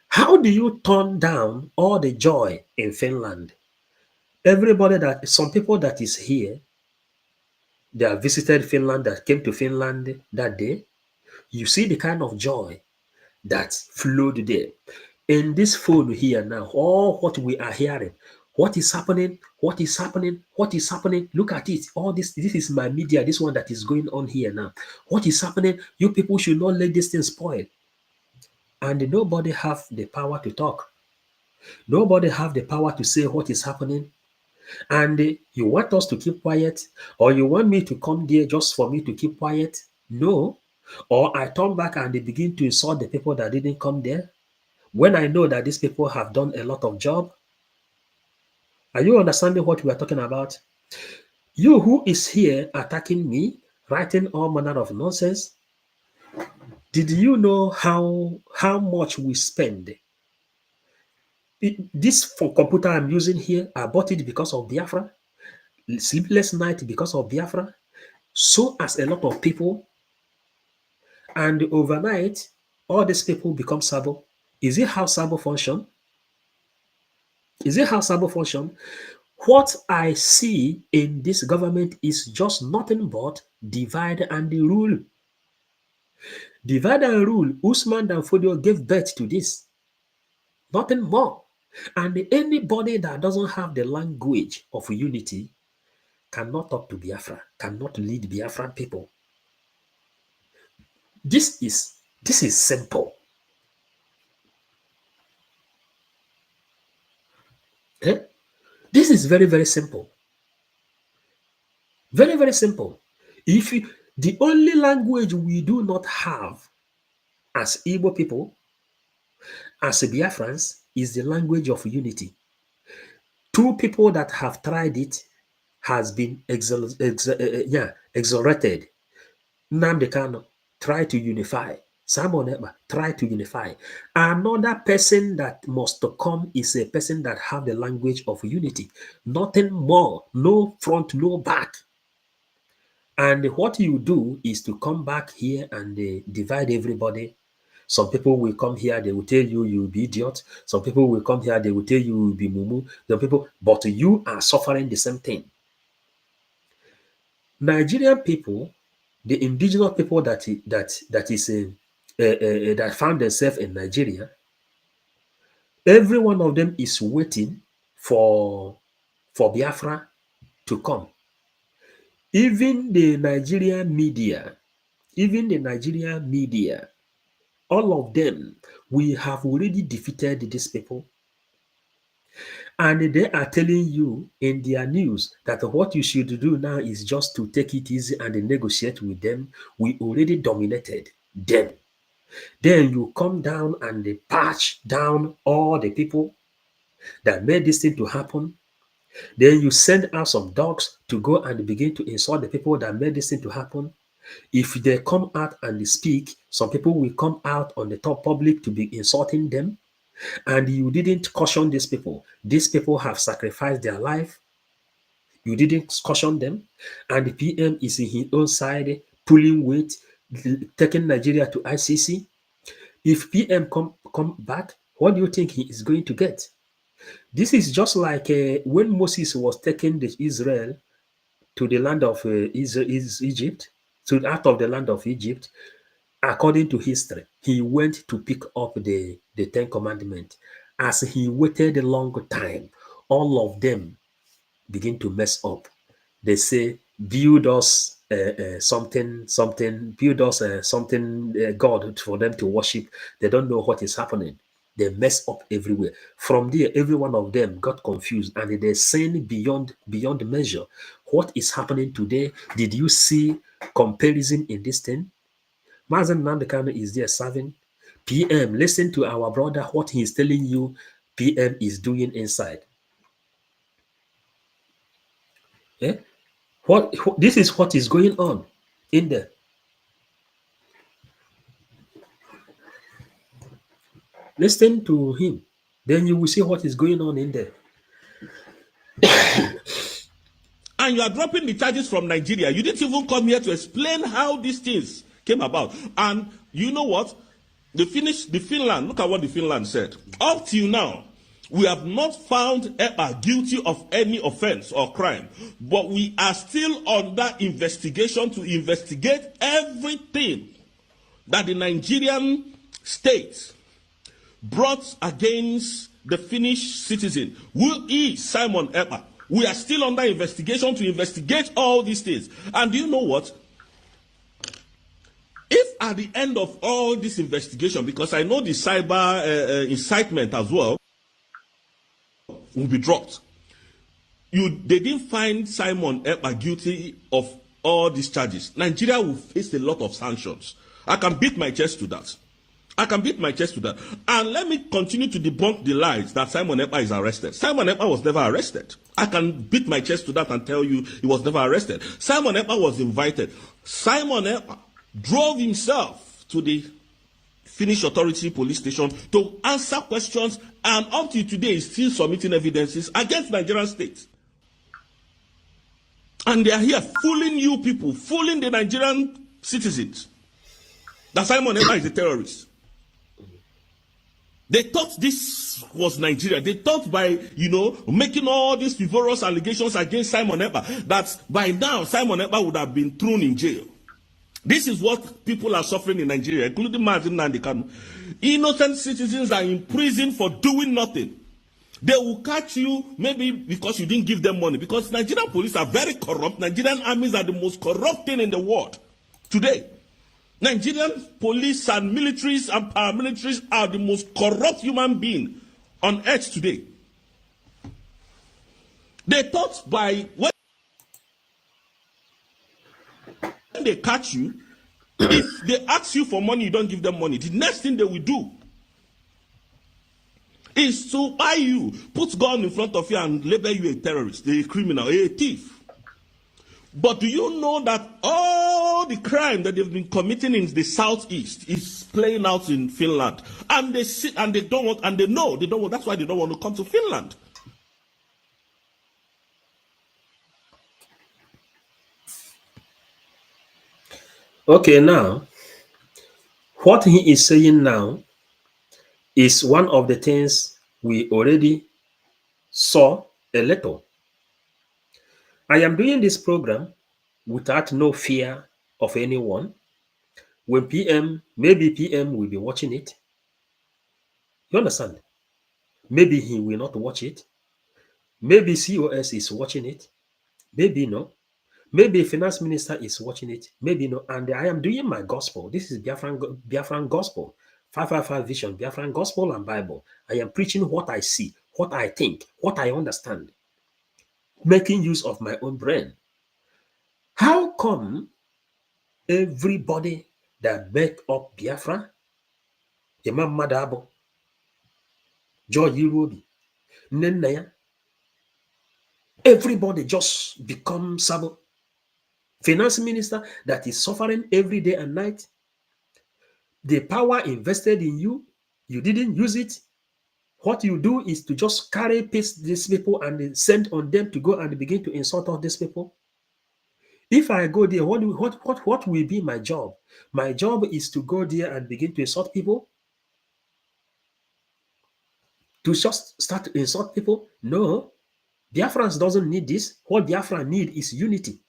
How do you turn down all the joy in Finland? Everybody that, some people that is here, they have visited Finland, that came to Finland that day. You see the kind of joy that flowed there. In this phone here now, all what we are hearing, what is happening, what is happening, what is happening, look at it. All this is my media, this one that is going on here now. What is happening? You people should not let this thing spoil. And nobody have the power to talk. Nobody have the power to say what is happening. And you want us to keep quiet, or you want me to come there just for me to keep quiet? No. Or I turn back and they begin to insult the people that didn't come there when I know that these people have done a lot of job. Are you understanding what we are talking about? You who is here attacking me, writing all manner of nonsense, did you know how much we spend? This for computer I'm using here, I bought it because of Biafra. Sleepless night because of Biafra. So as a lot of people, and overnight, all these people become Sabo. Is it how Sabo function? Is it how Sabo function? What I see in this government is just nothing but divide and rule. Divide and rule. Usman and Fodio gave birth to this. Nothing more. And anybody that doesn't have the language of unity cannot talk to Biafra, cannot lead Biafran people. This is simple. Eh? This is very, very simple. Very, very simple. If you, the only language we do not have as Igbo people, as Biafrans, is the language of unity. Two people that have tried it has been exonerated. Nnamdi Kanu tried to unify. Simon Ekpa try to unify. Another person that must come is a person that have the language of unity. Nothing more, no front, no back. And what you do is to come back here and divide everybody. Some people will come here, they will tell you you will be idiot. Some people will come here, they will tell you you will be mumu. Some people, but you are suffering the same thing. Nigerian people, the indigenous people that found themselves in Nigeria, every one of them is waiting for Biafra to come. Even the Nigerian media, all of them, we have already defeated these people. And they are telling you in their news that what you should do now is just to take it easy and negotiate with them. We already dominated them. Then you come down and they patch down all the people that made this thing to happen. Then you send out some dogs to go and begin to insult the people that made this thing to happen. If they come out and speak, some people will come out on the top public to be insulting them. And you didn't caution these people. These people have sacrificed their life. You didn't caution them. And the PM is in his own side, pulling weight, taking Nigeria to ICC. If PM come back, what do you think he is going to get? This is just like when Moses was taking the Israel to the land of Egypt, to out of the land of Egypt. According to history, he went to pick up the Ten Commandments. As he waited a long time, all of them begin to mess up. They say, build us build us something, God for them to worship. They don't know what is happening. They mess up everywhere. From there, every one of them got confused and they sin beyond measure. What is happening today? Did you see comparison in this thing? Mazen Nandekano is there serving. PM, listen to our brother, what he is telling you PM is doing inside. Yeah? This is what is going on in there. Listen to him. Then you will see what is going on in there. And you are dropping the charges from Nigeria. You didn't even come here to explain how these things came about. And you know what? The Finland, look at what the Finland said. Up till now, we have not found Ekpa guilty of any offense or crime, but we are still under investigation to investigate everything that the Nigerian state brought against the Finnish citizen, who is Simon Ekpa. We are still under investigation to investigate all these things. And do you know what? If at the end of all this investigation, because I know the cyber incitement as well will be dropped, they didn't find Simon Ekpa guilty of all these charges, Nigeria will face a lot of sanctions. I can beat my chest to that. And let me continue to debunk the lies that Simon Ekpa is arrested. Simon Ekpa was never arrested. I can beat my chest to that and tell you he was never arrested. Simon Ekpa was invited. Simon Ekpa drove himself to the Finnish authority police station to answer questions, and up to today is still submitting evidences against Nigerian state. And they are here fooling you people, fooling the Nigerian citizens that Simon Ekpa is a terrorist. They thought this was Nigeria. They thought by, making all these frivolous allegations against Simon Ekpa, that by now Simon Ekpa would have been thrown in jail. This is what people are suffering in Nigeria, including Mazen Nandekano. Innocent citizens are in prison for doing nothing. They will catch you maybe because you didn't give them money. Because Nigerian police are very corrupt. Nigerian armies are the most corrupt thing in the world today. Nigerian police and militaries and paramilitaries are the most corrupt human being on earth today. They thought when they catch you, if they ask you for money, you don't give them money. The next thing they will do is to buy you, put gun in front of you and label you a terrorist, a criminal, a thief. But do you know that all the crime that they've been committing in the southeast is playing out in Finland? And they sit and they don't want, and they know they don't want, that's why they don't want to come to Finland. Okay, now, what he is saying now is one of the things we already saw a little. I am doing this program without no fear of anyone. When maybe PM will be watching it. You understand? Maybe he will not watch it. Maybe COS is watching it. Maybe no. Maybe finance minister is watching it. Maybe no. And I am doing my gospel. This is Biafran gospel. 555 vision, Biafran gospel and Bible. I am preaching what I see, what I think, what I understand, making use of my own brain. How come everybody that make up Biafra, Imam Madabo, George Irobi, Nenaya, everybody just become sabo? Finance minister that is suffering every day and night. The power invested in you, you didn't use it. What you do is to just carry paste these people and send on them to go and begin to insult all these people. If I go there, what will be my job? My job is to go there and begin to insult people? To just start to insult people? No. Biafrans doesn't need this. What Biafra need is unity.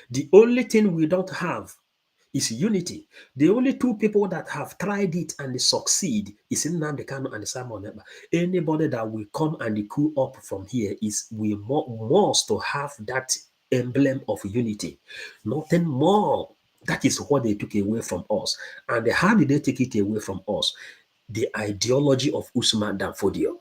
The only thing we don't have is unity. The only two people that have tried it and they succeed is Nnamdi Kanu and Simon Ekpa. Anybody that will come and cool up from here is we must to have that emblem of unity. Nothing more. That is what they took away from us. And how did they take it away from us? The ideology of Usman dan Fodio.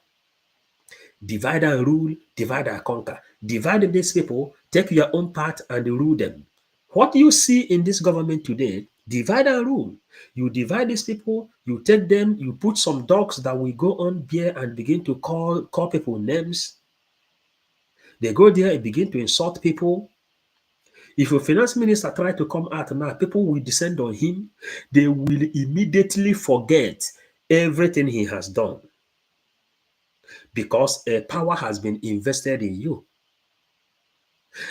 Divide and rule, divide and conquer. Divide these people, take your own part and rule them. What you see in this government today, divide and rule. You divide these people, you take them, you put some dogs that will go on there and begin to call people names. They go there and begin to insult people. If a finance minister try to come out now, people will descend on him. They will immediately forget everything he has done because a power has been invested in you.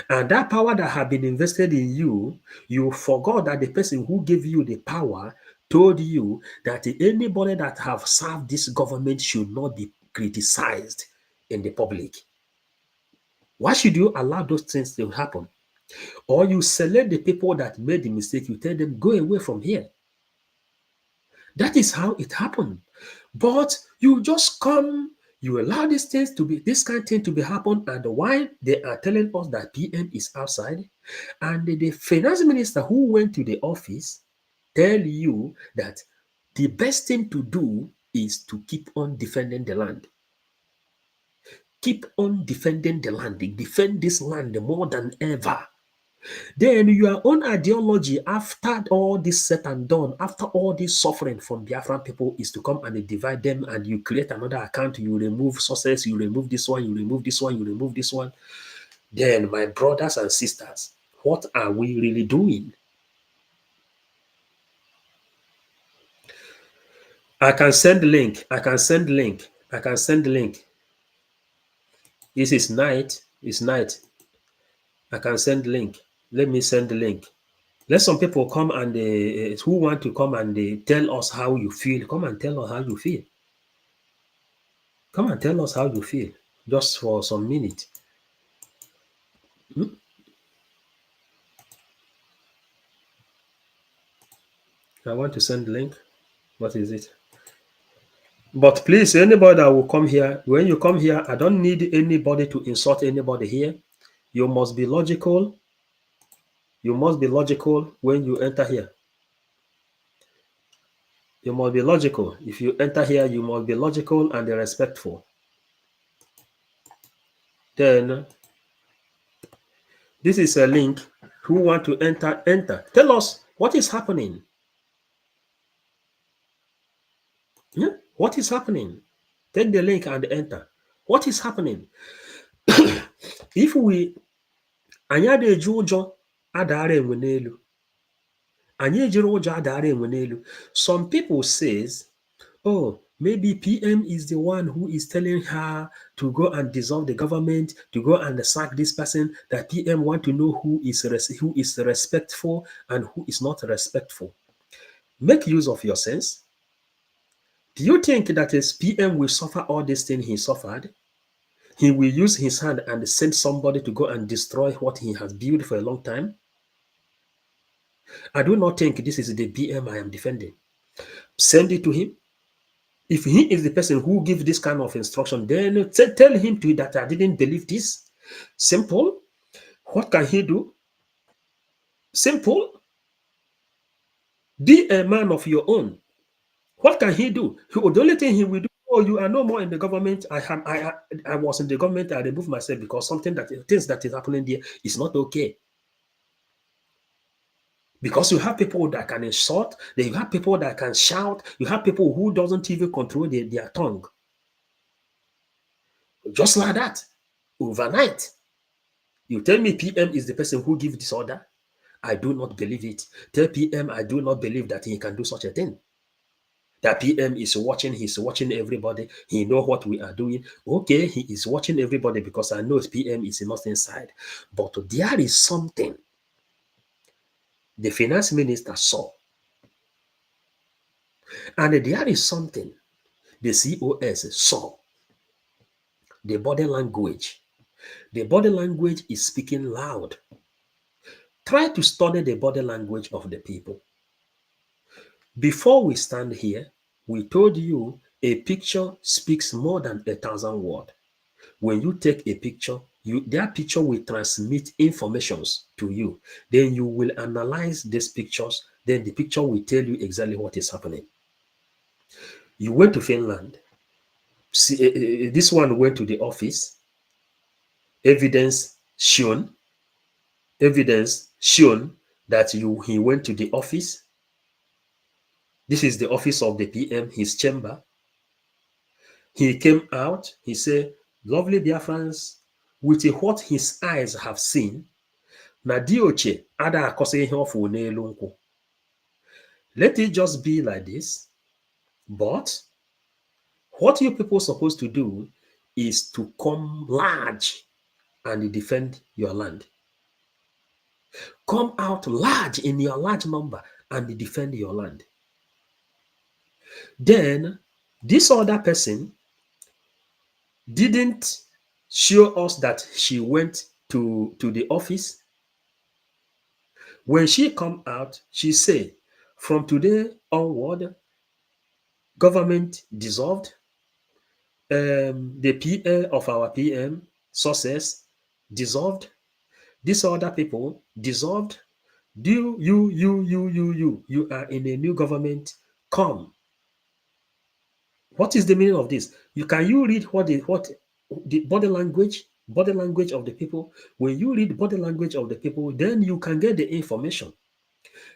And that power that had been invested in you, you forgot that the person who gave you the power told you that anybody that have served this government should not be criticized in the public. Why should you allow those things to happen? Or you select the people that made the mistake, you tell them, go away from here. That is how it happened. But you just come, you allow these things to be, this kind of thing to be happen, and while they are telling us that PM is outside, and the finance minister who went to the office tell you that the best thing to do is to keep on defending the land. Keep on defending the land. Defend this land more than ever. Then your own ideology, after all this said and done, after all this suffering from Biafran people, is to come and divide them, and you create another account, you remove sources, you remove this one, you remove this one, you remove this one. Then, my brothers and sisters, what are we really doing? I can send link. I can send link. I can send link. This is night. It's night. I can send link. Let me send the link. Let some people come and who want to come and tell us how you feel. Come and tell us how you feel. Come and tell us how you feel. Just for some minute. I want to send link. What is it? But please, anybody that will come here, when you come here, I don't need anybody to insult anybody here. You must be logical. You must be logical when you enter here. You must be logical. If you enter here, you must be logical and respectful. Then, this is a link. Who want to enter, enter. Tell us what is happening. Yeah? What is happening? Take the link and enter. What is happening? If we, anya de jujo, adara enwe n'elu. Anyị ejiri ụjọ adara enwe n'elu. Some people says, oh, maybe PM is the one who is telling her to go and dissolve the government, to go and sack this person, that PM want to know who is respectful and who is not respectful. Make use of your sense. Do you think that his PM will suffer all this thing he suffered? He will use his hand and send somebody to go and destroy what he has built for a long time? I do not think this is the PM I am defending. Send it to him. If he is the person who gives this kind of instruction, then tell him to that I didn't believe this. Simple. What can he do? Simple. Be a man of your own. What can he do? The only thing he will do, oh, you are no more in the government. I was in the government. I removed myself because things that is happening there is not okay. Because you have people that can insult, you have people that can shout, you have people who doesn't even control their tongue. Just like that, overnight. You tell me PM is the person who gives this order? I do not believe it. Tell PM I do not believe that he can do such a thing. That PM is watching, he's watching everybody. He knows what we are doing. Okay, he is watching everybody because I know PM is not inside. But there is something the finance minister saw. And there is something the COS saw. The body language. The body language is speaking loud. Try to study the body language of the people. Before we stand here, we told you a picture speaks more than 1,000 words. When you take a picture, that picture will transmit informations to you. Then you will analyze these pictures. Then the picture will tell you exactly what is happening. You went to Finland. See, this one went to the office. Evidence shown that he went to the office. This is the office of the PM, his chamber. He came out, he said, lovely dear friends, with what his eyes have seen, na dioche ada akose ihe ofu n'elu nkwụ. Let it just be like this. But what you people supposed to do is to come large and defend your land. Come out large in your large number and defend your land. Then this other person didn't show us that she went to the office. When she come out, she said, from today onward, government dissolved. The PA of our PM sources dissolved. These other people dissolved. You are in a new government. Come. What is the meaning of this? Can you read what the body language of the people? When you read body language of the people, then you can get the information.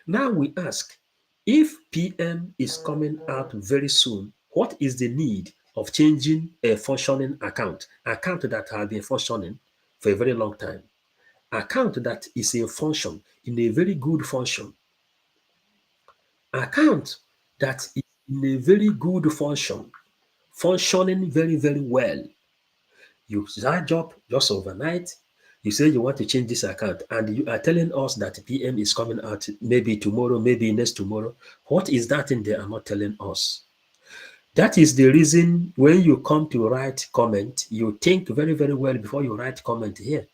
Now we ask, if PM is coming out very soon, what is the need of changing a functioning account that has been functioning for a very long time? Account that is in function, in a very good function. Account that is in a very good function, functioning very, very well. You start job just overnight. You say you want to change this account, and you are telling us that PM is coming out maybe tomorrow, maybe next tomorrow. What is that thing they are not telling us? That is the reason when you come to write comment, you think very, very well before you write comment here.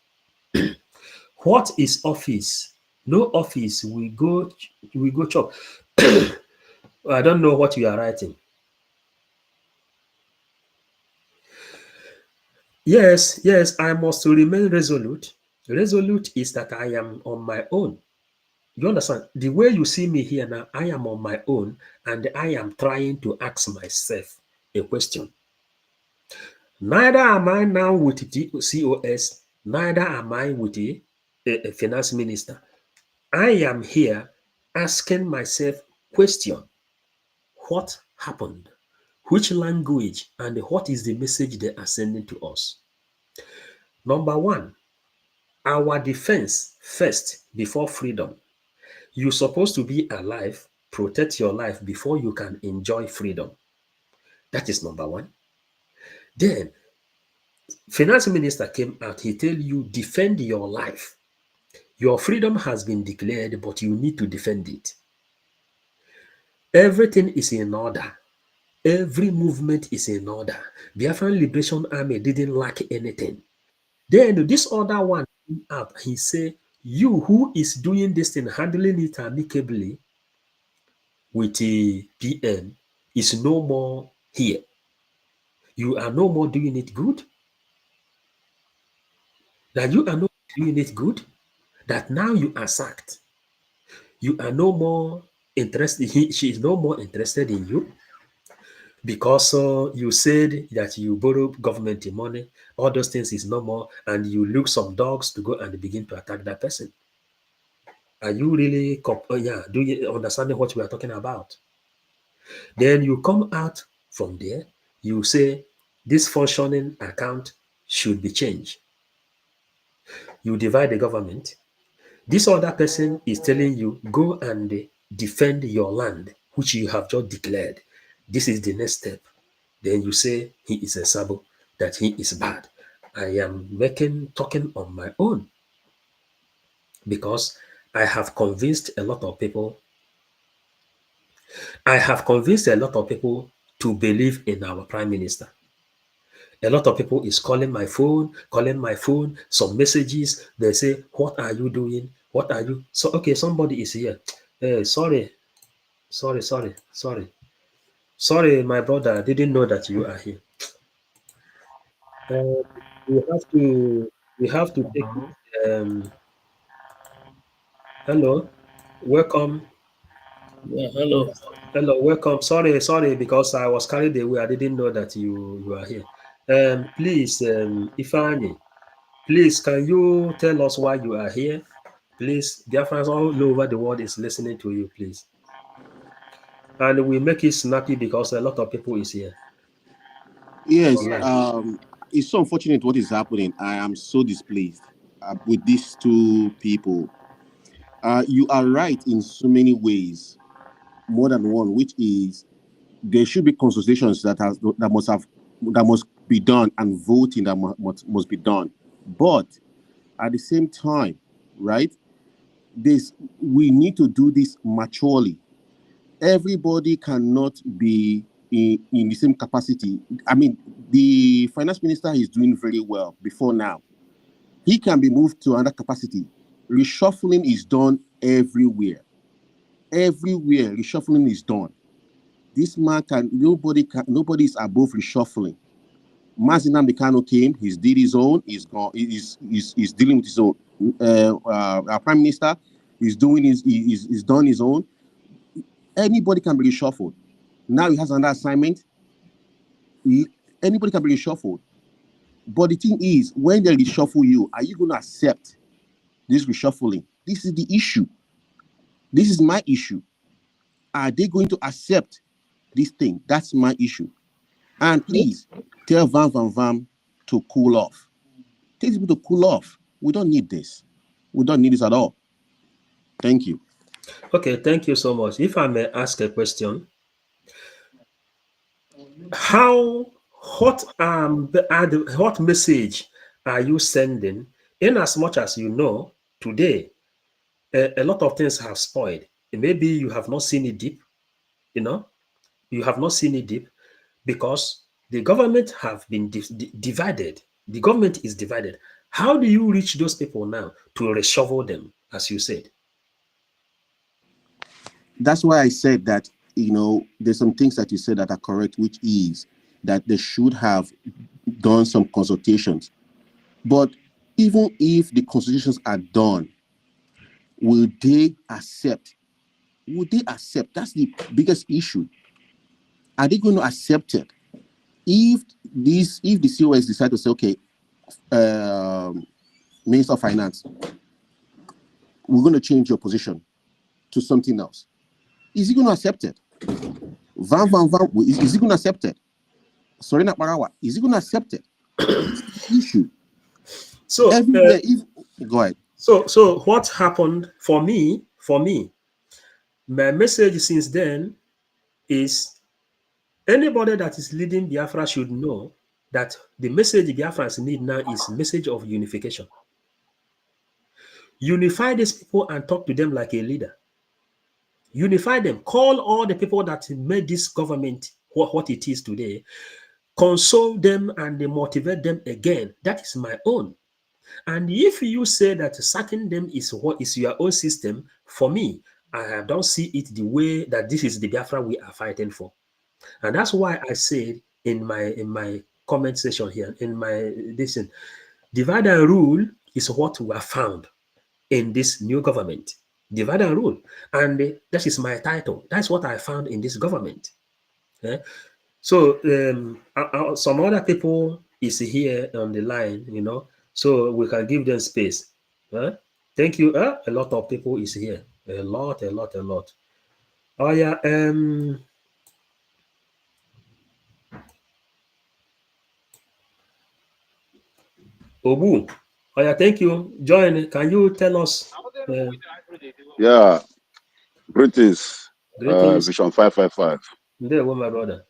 What is office? No office. We go chop. I don't know what you are writing. Yes, I must remain resolute. Resolute is that I am on my own. You understand? The way you see me here now, I am on my own and I am trying to ask myself a question. Neither am I now with the COS, neither am I with the finance minister. I am here asking myself question. What happened? Which language and what is the message they are sending to us? Number one, our defense first before freedom. You're supposed to be alive, protect your life before you can enjoy freedom. That is number one. Then, finance minister came out, he tell you defend your life. Your freedom has been declared, but you need to defend it. Everything is in order. Every movement is in order. Biafran Liberation Army didn't lack anything. Then this other one came up, he said, you who is doing this thing, handling it amicably with the PM is no more here. You are no more doing it good. That you are not doing it good. That now you are sacked. You are no more interested. She is no more interested in you because you said that you borrow government money. All those things is no more, and you look some dogs to go and begin to attack that person. Are you really, yeah, do you understand what we are talking about? Then you come out from there, you say this functioning account should be changed. You divide the government. This other person is telling you, go and defend your land, which you have just declared. This is the next step. Then you say he is a sabo, that he is bad. I am talking on my own because I have convinced a lot of people. I have convinced a lot of people to believe in our prime minister. A lot of people is calling my phone, some messages. They say, what are you doing? What are you? So, okay, somebody is here. Sorry, sorry, my brother. I didn't know that you are here. Uh, we have to, we have to take it. Hello, welcome. Yeah, hello. Hello, welcome. Sorry, because I was carried away. I didn't know that you are here. Please, Ifani, please, can you tell us why you are here? Please, Biafrans all over the world is listening to you, please. And we make it snappy because a lot of people is here Yes, online. it's so unfortunate what is happening. I am so displeased with these two people. You are right in so many ways, more than one, which is there should be consultations that must be done and voting that must be done. But at the same time, right? This we need to do this maturely. Everybody cannot be in the same capacity. I mean, the finance minister is doing very well before now. He can be moved to another capacity. Reshuffling is done everywhere. Everywhere reshuffling is done. This man nobody is above reshuffling. Mazinam Dekano came, he's did his own, he's dealing with his own. Our prime minister is doing he's done his own. Anybody can be reshuffled. Now he has another assignment. Anybody can be reshuffled. But the thing is, when they reshuffle you, are you going to accept this reshuffling? This is the issue. This is my issue. Are they going to accept this thing? That's my issue. And please tell Van to cool off. Tell people to cool off. We don't need this. We don't need this at all. Thank you. Okay, thank you so much. If I may ask a question, how what message are you sending? In as much as you know today, a lot of things have spoiled. Maybe you have not seen it deep, you know, you have not seen it deep because the government have been divided. The government is divided. How do you reach those people now to reshuffle them, as you said? That's why I said that, there's some things that you said that are correct, which is that they should have done some consultations. But even if the consultations are done, will they accept? Would they accept? That's the biggest issue. Are they going to accept it? If the COS decide to say, okay, Minister of Finance, we're going to change your position to something else, is he going to accept it? Van, is he going to accept it? Sorina Parawa, is he going to accept it? Issue. So, Everywhere, Go ahead. So what happened for me? My message since then is anybody that is leading Biafra should know that the message Biafrans need now is message of unification. Unify these people and talk to them like a leader. Unify them. Call all the people that made this government what it is today. Console them and motivate them again. That is my own. And if you say that sacking them is what is your own system, for me, I don't see it the way that this is the Biafra we are fighting for. And that's why I said in my comment section here, in my listen, divide and rule is what we have found in this new government. Divide and rule. And that is my title. That's what I found in this government. Yeah? So some other people is here on the line, so we can give them space. Thank you. A lot of people is here. A lot. Oh yeah. Obu. Oh yeah. Thank you. Join. Can you tell us? Yeah. Greetings. Greetings. Vision 555. There, my brother.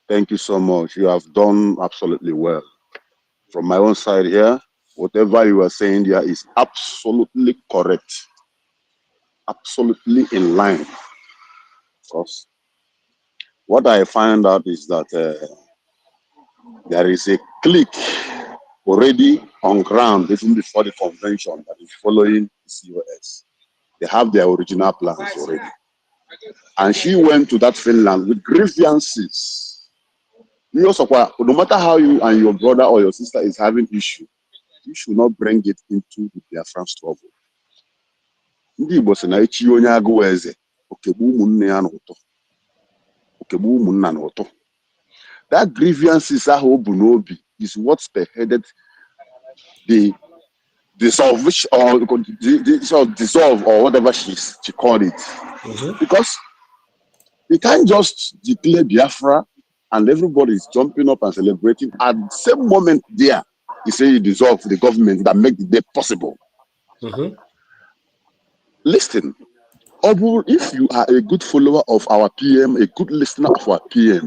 Thank you so much. You have done absolutely well. From my own side here, whatever you are saying here is absolutely correct. Absolutely in line. Because what I find out is that there is a clique already on ground, even before the convention, that is following the COS. They have their original plans already. And she went to that Finland with grievances. You also, no matter how you and your brother or your sister is having issue, you should not bring it into the Biafran struggle. Ndị Igbo sị na echi onye agụụ eze, okegbu ụmụnne ya n'ụtọ. Okegbu ụmụnna n'ụtọ. That grievances ahụ bụ n'obi is what spearheaded the dissolution or the dissolve or whatever she called it. Because you can't just declare Biafra and everybody is jumping up and celebrating. At the same moment there, you say you dissolve the government that make the day possible. Listen, if you are a good follower of our PM, a good listener of our PM,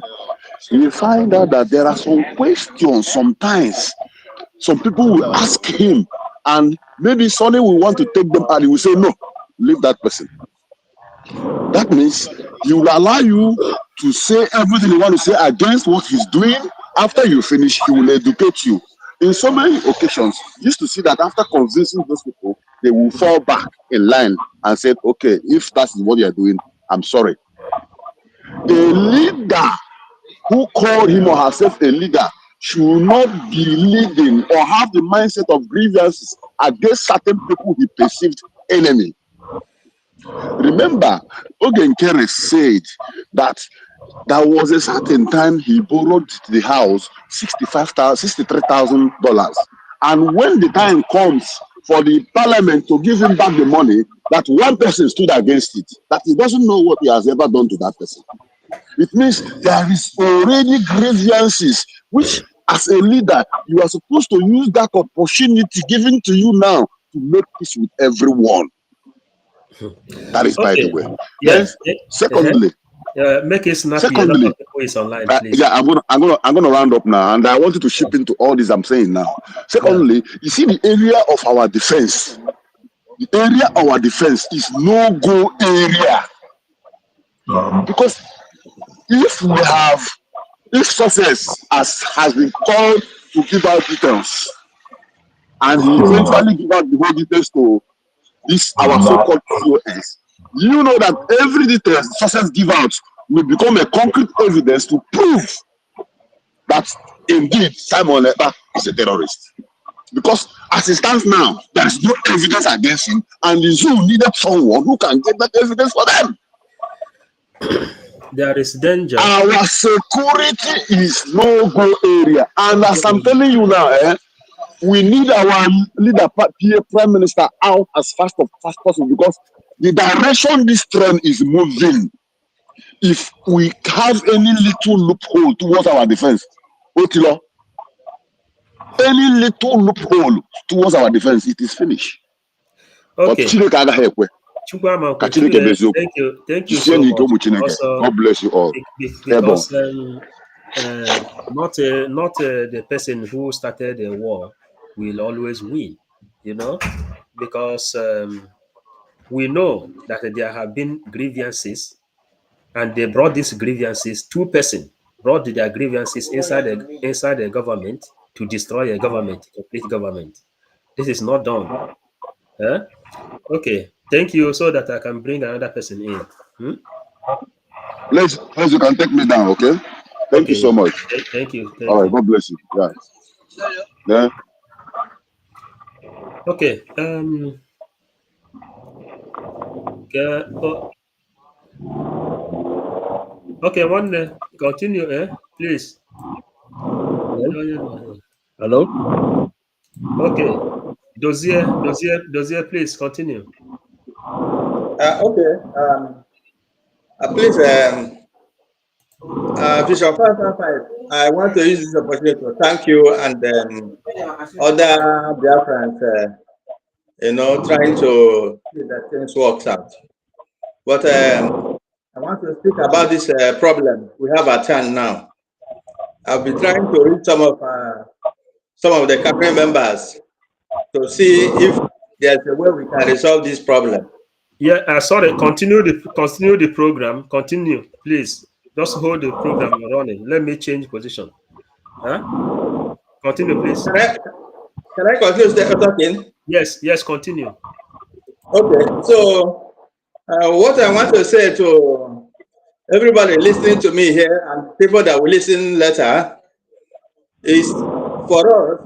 you will find out that there are some questions sometimes. Some people will ask him, and maybe Sonny will want to take them, and he will say, no, leave that person. That means he will allow you to say everything you want to say against what he's doing. After you finish, he will educate you. In so many occasions, you used to see that after convincing those people, they will fall back in line and say, okay, if that's what you're doing, I'm sorry. A leader who called him or herself a leader should not be leading or have the mindset of grievances against certain people he perceived enemy. Remember, Ogenkere said that there was a certain time he borrowed the house $63,000. And when the time comes for the parliament to give him back the money, that one person stood against it, that he doesn't know what he has ever done to that person. It means there is already grievances, which as a leader, you are supposed to use that opportunity given to you now to make peace with everyone. That is by the way. Yes. Then, secondly, make it snappy. Secondly, is online, please. Yeah, I'm gonna round up now, and I wanted to chip into all this I'm saying now. Secondly, you see the area of our defense. The area of our defense is no-go area, because if success has been called to give out details, and he eventually give out the whole details to this our so-called COS, you know that every detail success give out will become a concrete evidence to prove that indeed Simon Ekpa is a terrorist. Because as it stands now, there is no evidence against him, and the zoo needed someone who can get that evidence for them. There is danger. Our security is no-go area, and as I'm telling you now, we need our leader, Prime Minister, out as fast as possible, because the direction this trend is moving, if we have any little loophole towards our defense, Otilo, any little loophole towards our defense, it is finished. Okay. Thank you. Thank you so much. Also, God bless you all. because not the person who started the war will always win, you know, because we know that there have been grievances, and they brought these grievances. Two persons brought their grievances inside the government to destroy a government, complete government. This is not done. Huh? Okay, thank you, so that I can bring another person in. Please, you can take me down, okay? Thank you so much. Thank you. All right, God bless you. Yeah. Yeah. Okay. Okay, one continue, please. Hello? Okay. Dozier, please continue. Okay. Please, Bishop I want to use this opportunity to thank you and other Biafrans, trying to see that things works out. But I want to speak about this problem we have at hand now. I've been trying to reach some of the cabinet members to see if there's a way we can resolve this problem. Yeah, sorry. Continue the program. Continue, please. Just hold the program running. Let me change position. Continue, please. Can I continue talking? Yes, continue. Okay, so what I want to say to everybody listening to me here and people that will listen later is for us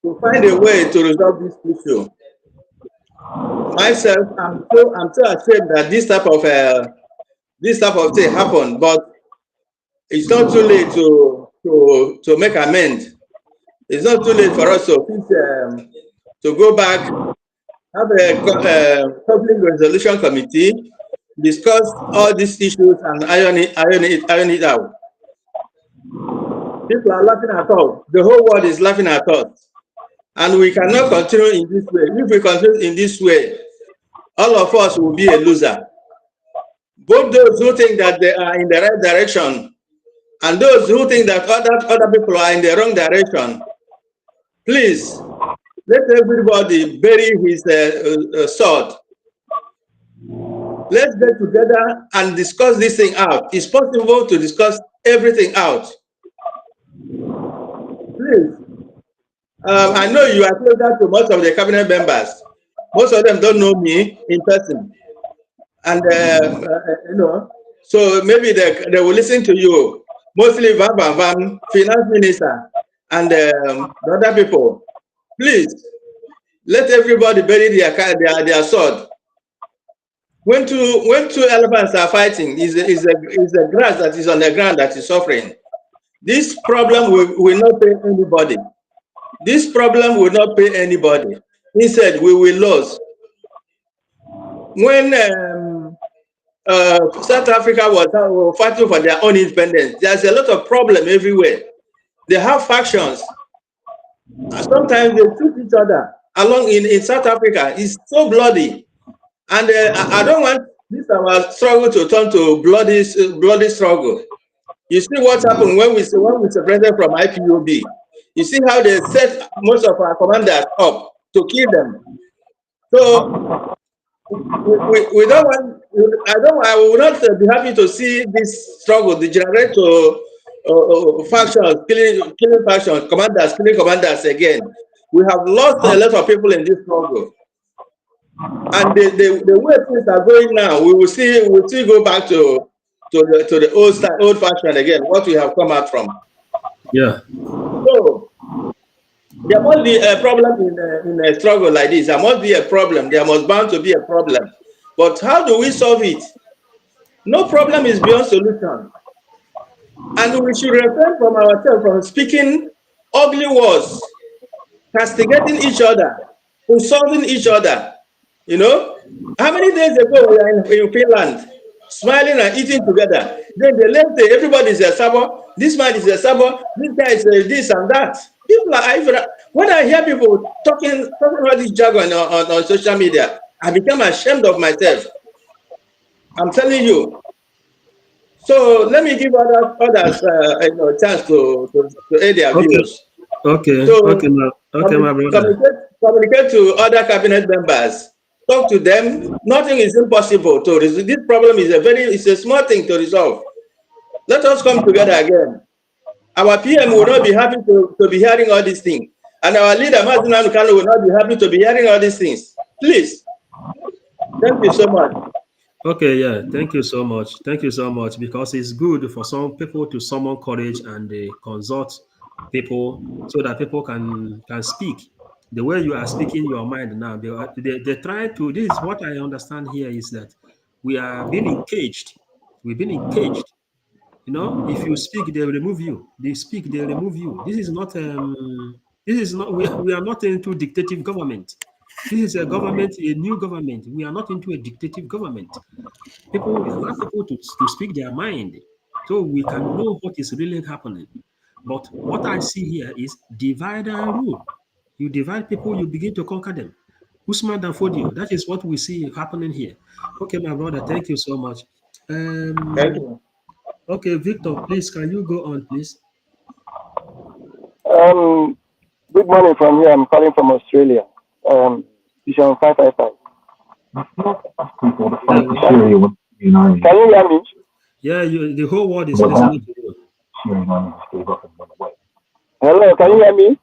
to find a way to resolve this issue. Myself, I'm so ashamed that this type of thing happened, but it's not too late to make amends. It's not too late for us to go back, have a public resolution committee, discuss all these issues and iron it out. People are laughing at us. The whole world is laughing at us. And we cannot continue in this way. If we continue in this way, all of us will be a loser. Both those who think that they are in the right direction and those who think that other people are in the wrong direction, please, let everybody bury his sword. Let's get together and discuss this thing out. It's possible to discuss everything out. Please. I know you are closer to most of the cabinet members. Most of them don't know me in person. And, so maybe they will listen to you. Mostly Van, finance minister, and the other people. Please, let everybody bury their sword. When two elephants are fighting, is the grass that is on the ground that is suffering. This problem will not pay anybody. This problem will not pay anybody. Instead, we will lose. When South Africa was fighting for their own independence, there's a lot of problem everywhere. They have factions. Sometimes they shoot each other along in South Africa. It's so bloody. And I don't want this our struggle to turn to bloody struggle. You see what happened when we separated from IPOB. You see how they set most of our commanders up to kill them. So we don't want. I will not be happy to see this struggle degenerate to factions killing factions, commanders killing commanders again. We have lost a lot of people in this struggle. And the way things are going now, we'll still go back to the old fashion again, what we have come out from. Yeah. So there must be a problem in a struggle like this. There must be a problem. There must bound to be a problem. But how do we solve it? No problem is beyond solution. And we should refrain from ourselves from speaking ugly words, castigating each other, insulting each other. You know, how many days ago we were in Finland smiling and eating together. Then the next day, everybody is a sabo. This man is a sabo. This guy is this and that. People are, when I hear people talking about this jargon on social media, I become ashamed of myself. I'm telling you. So let me give others a chance to aid their views. Okay, So my brother. communicate to other cabinet members. Talk to them. Nothing is impossible to resolve. This problem is a small thing to resolve. Let us come together again. Our PM will not be happy to be hearing all these things. And our leader, Mazin Amkano, will not be happy to be hearing all these things. Please. Thank you so much. Okay, yeah, thank you so much. Thank you so much, because it's good for some people to summon courage and they consult people so that people can speak. The way you are speaking your mind now, they try to. This is what I understand here is that we are being encaged. We've been encaged. You know, if you speak, they remove you. They speak, they remove you. This is not. This is not. We are not into dictative government. This is a government, a new government. We are not into a dictative government. People, we allow people to speak their mind so we can know what is really happening. But what I see here is divide and rule. You divide people, you begin to conquer them. Usman and Fodio, that is what we see happening here. Okay, my brother, thank you so much. Thank you. Okay, Victor, please, can you go on, please? Good morning from here. I'm calling from Australia. Vision 555. Can you hear me? Yeah, the whole world is listening to you. Hello, can you hear me?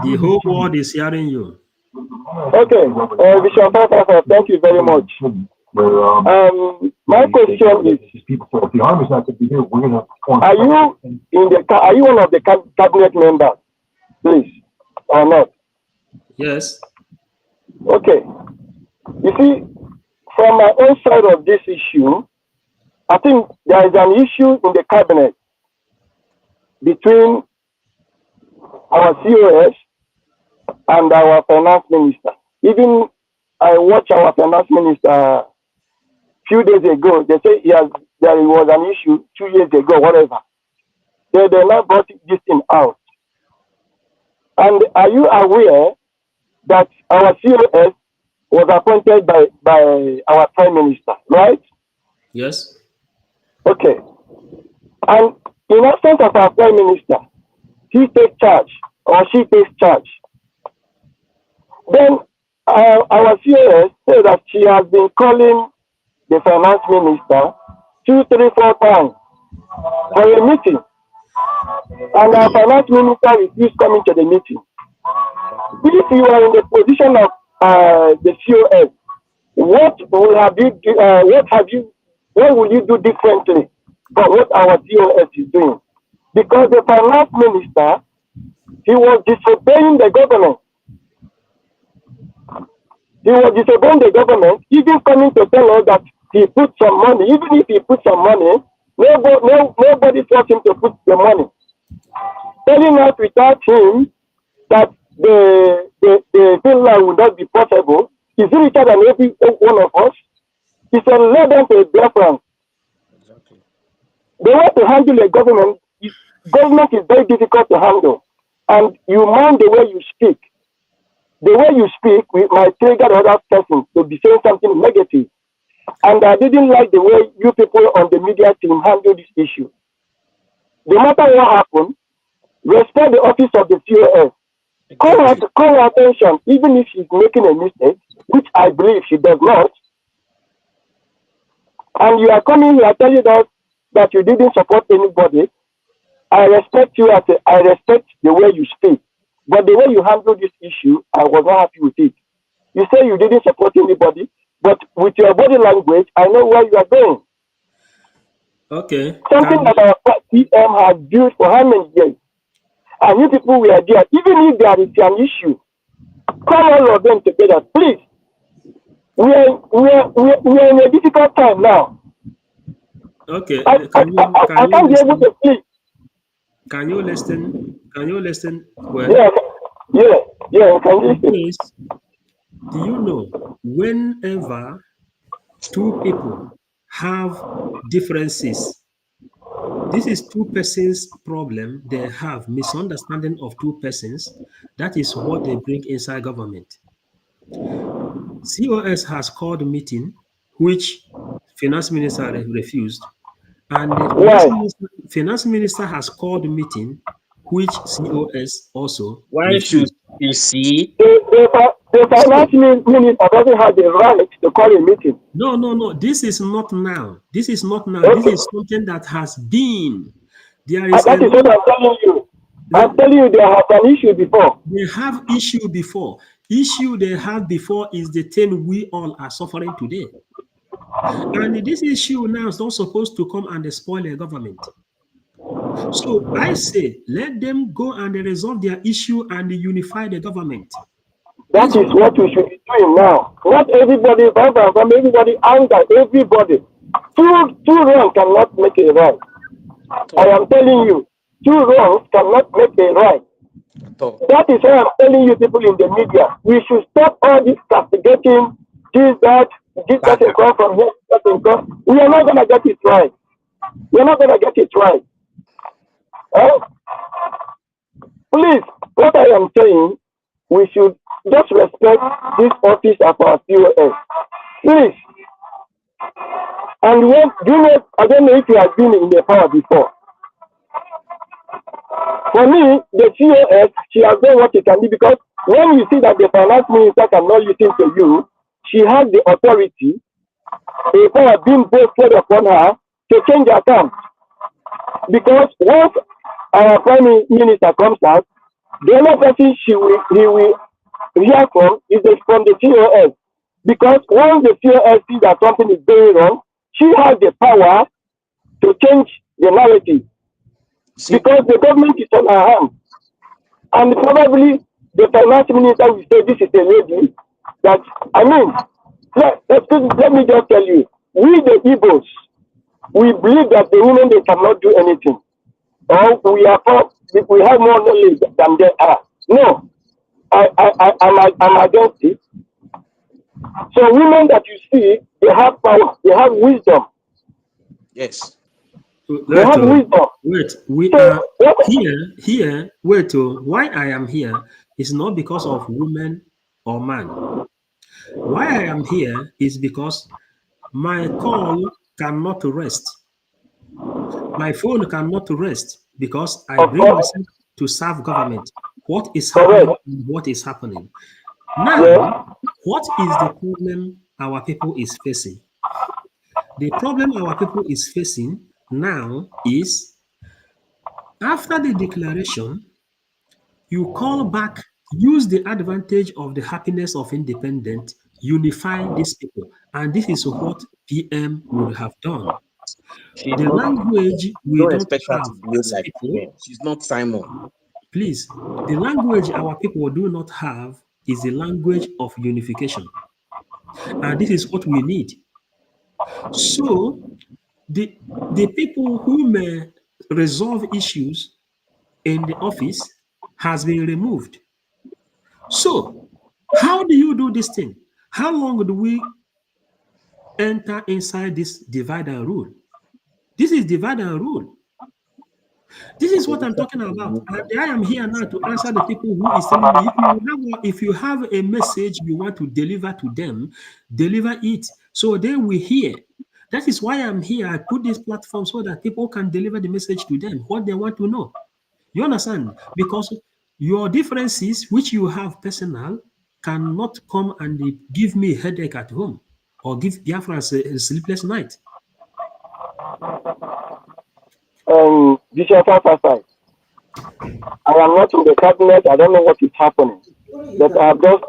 The whole world is hearing you. Okay, Vision 555, thank you very much. My question is, are you one of the cabinet members, please, or not? Yes. Okay. You see, from my own side of this issue, I think there is an issue in the cabinet between our COS and our finance minister. Even I watched our finance minister a few days ago. They say there was an issue 2 years ago, whatever. They now brought this thing out. And are you aware that our COS was appointed by our prime minister, right? Yes. Okay. And in absence of our prime minister, he takes charge or she takes charge. Then our COS said that she has been calling the finance minister 2, 3, 4 times for a meeting. And our finance minister refused coming to the meeting. If you are in the position of the COS, what will you do differently from what our COS is doing? Because the finance minister, he was disobeying the government. He was disobeying the government, even coming to tell us that he put some money. Even if he put some money, nobody forced him to put the money. Telling us without him that the Finland would not be possible. He's richer than every one of us. He said, let them to a reference. Exactly. They want to handle a government. Government is very difficult to handle. And you mind the way you speak. The way you speak might trigger the other person to be saying something negative. And I didn't like the way you people on the media team handle this issue. No matter what happened, respect the office of the COS. Exactly. Call her attention, even if she's making a mistake, which I believe she does not. And you are coming here telling us that you didn't support anybody. I respect you I respect the way you speak. But the way you handle this issue, I was not happy with it. You say you didn't support anybody, but with your body language, I know where you are going. Okay. Something that our PM has built for how many years? And you people were there. Even if there is an issue, call all of them together, please. We are in a difficult time now. Okay. I can't be able to sleep. Can you listen? Can you listen well? Yeah. Can you listen? Please, do you know whenever two people have differences. This is two persons' problem. They have misunderstanding of two persons. That is what they bring inside government. COS has called a meeting, which finance minister refused, and the Why? finance minister has called a meeting, which COS also Why should refused. you see? The finance minister doesn't have the right to call a meeting. No. This is not now. This is not now. Okay. This is something that has been. There is That is what I'm telling you. I'm telling you, there has an issue before. They have issue before. Issue they have before is the thing we all are suffering today. And this issue now is not supposed to come and spoil a government. So I say, let them go and resolve their issue and unify the government. That is what we should be doing now. Not everybody, everybody anger everybody. Two wrongs cannot make a right. I am telling you, two wrongs cannot make a right. That is why I'm telling you people in the media, we should stop all this castigating, this doesn't come from here, doesn't come. We are not going to get it right. We are not going to get it right. Please, what I am saying, we should just respect this office of our COS. Please. And when, I don't know if you have been in the power before. For me, the COS, she has done what she can do, because when you see that the finance minister cannot listen to you, she has the authority, a power being bestowed upon her to change her account. Because once our prime minister comes out, the only person he will hear from is from the COS. Because once the COS sees that something is going wrong, she has the power to change the narrative. Because the government is on her hands. And probably the finance minister will say, this is a lady that, let me just tell you, we the Igbos, we believe that the women, they cannot do anything. Or we have more knowledge than they are. No, I'm against it. So women that you see, they have power, they have wisdom. Yes. They have wisdom. Wait, we So, are here. Wait, why I am here is not because of woman or man. Why I am here is because my call cannot rest. My phone cannot rest because I bring myself to serve government. What is happening and what is happening. Now, what is the problem our people is facing? The problem our people is facing now is after the declaration, you call back, use the advantage of the happiness of independence, unify these people. And this is what PM would have done. The language we don't have as people. She's not Simon. Please, the language our people do not have is the language of unification. And this is what we need. So the people who may resolve issues in the office has been removed. So how do you do this thing? How long do we enter inside this divide and rule? This is divide and rule. This is what I'm talking about. And I am here now to answer the people who is telling me if you have a message you want to deliver to them, deliver it so they will hear. That is why I'm here. I put this platform so that people can deliver the message to them, what they want to know. You understand? Because your differences, which you have personal, cannot come and give me a headache at home or give Biafrans a sleepless night. Bishop Afasai, I am not in the cabinet. I don't know what is happening. But I have just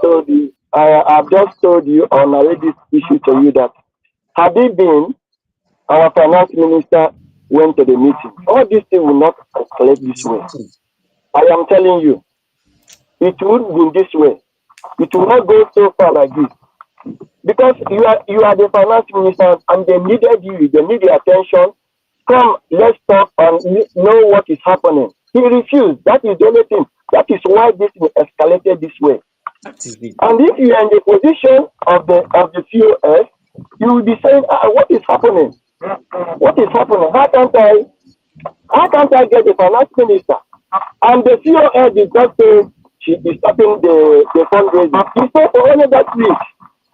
told you or narrate this issue to you that had it been our finance minister went to the meeting, all this thing will not escalate this way. I am telling you, it would be this way. It will not go so far like this. Because you are the finance minister and they needed you, they need your attention. Come, let's talk and know what is happening. He refused. That is the only thing. That is why this escalated this way. That is it. And if you are in the position of the COS, you will be saying, what is happening? What is happening? How can't I get a finance minister? And the COL did not say she is stopping the fundraising. He said for only that week.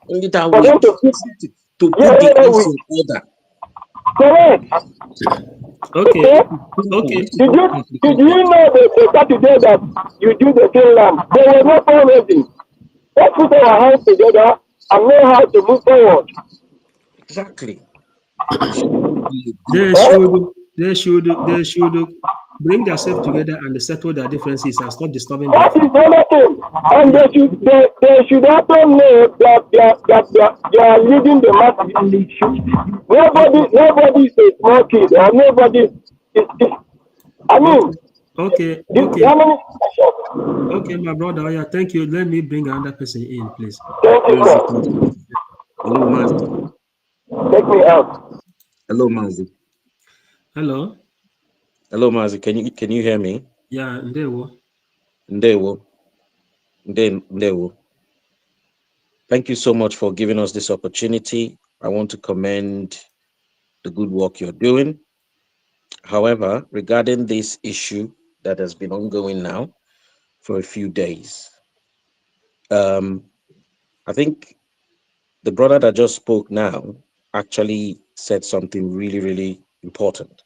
Only that For them week to put the that house week. in order. Correct. Okay. Okay. Okay. Did you know the Saturday that you do the Finland? There was no fundraising. Let's put our hands together and know how to move forward. Exactly. It should not be They Eh? should bring themselves together and settle their differences and stop disturbing That Biafra. is another thing. And they should also know that they are leading the masses. Nobody is a small kid or nobody is I mean, Okay. how many Okay, my brother. Yeah, thank you. Let me bring another person in, please. thank you, Mazi, sir. hello, Mazi. Take me out. Hello, Mazi. Hello. Hello, Mazi. Can you hear me? Yeah, Ndewo. Ndewo. Ndewo. Thank you so much for giving us this opportunity. I want to commend the good work you're doing. However, regarding this issue that has been ongoing now for a few days, I think the brother that just spoke now actually said something really, really important,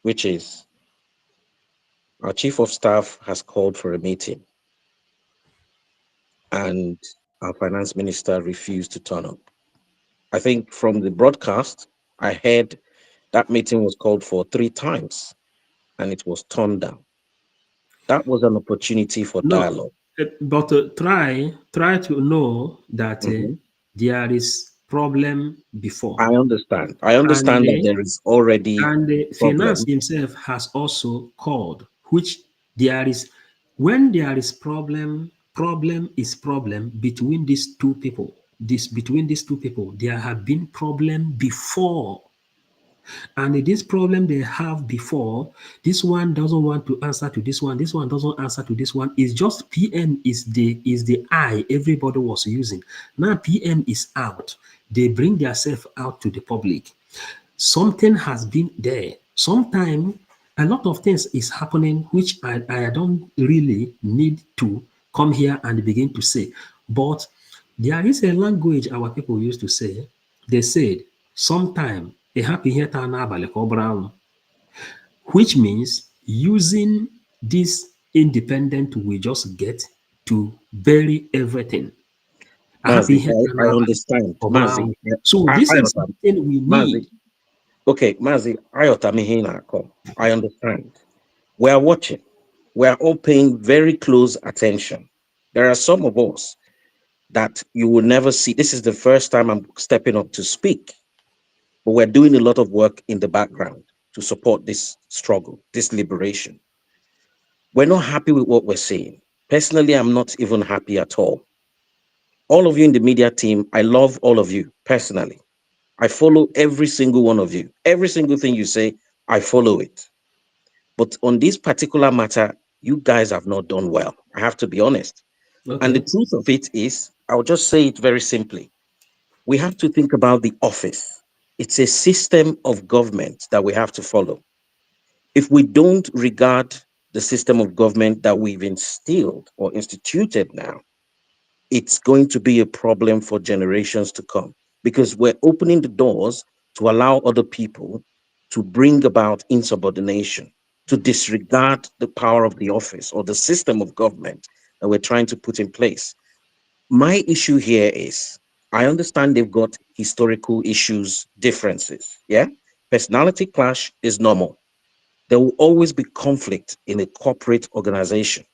which is our chief of staff has called for a meeting and our finance minister refused to turn up. I think from the broadcast, I heard that meeting was called for 3 times and it was turned down. That was an opportunity for No, dialogue. but try to know that Mhm. there is problem before, I understand. I and understand that there is already the finance problem. himself has also called, which there is when there is problem is problem between these two people. Between these two people, there have been problem before. And this problem they have before, this one doesn't want to answer to this one doesn't answer to this one. It's just PM is the eye everybody was using. Now PM is out. They bring themselves out to the public. Something has been there. Sometimes a lot of things is happening which I don't really need to come here and begin to say. But there is a language our people used to say. They said, sometime a happy here brown, which means using this independent we just get to bury everything. A happy Mazi, here I understand. Mazi, brown. So this I is understand. something we Mazi, need. okay, Mazi, I understand. We are watching. We are all paying very close attention. There are some of us that you will never see. This is the first time I'm stepping up to speak, but we're doing a lot of work in the background to support this struggle, this liberation. We're not happy with what we're seeing. Personally, I'm not even happy at all. All of you in the media team, I love all of you personally. I follow every single one of you. Every single thing you say, I follow it. But on this particular matter, you guys have not done well. I have to be honest. And the Okay. truth of it is, I'll just say it very simply. We have to think about the office. It's a system of government that we have to follow. If we don't regard the system of government that we've instilled or instituted now, it's going to be a problem for generations to come because we're opening the doors to allow other people to bring about insubordination, to disregard the power of the office or the system of government that we're trying to put in place. My issue here is I understand they've got historical issues, differences. Yeah. Personality clash is normal. There will always be conflict in a corporate organization,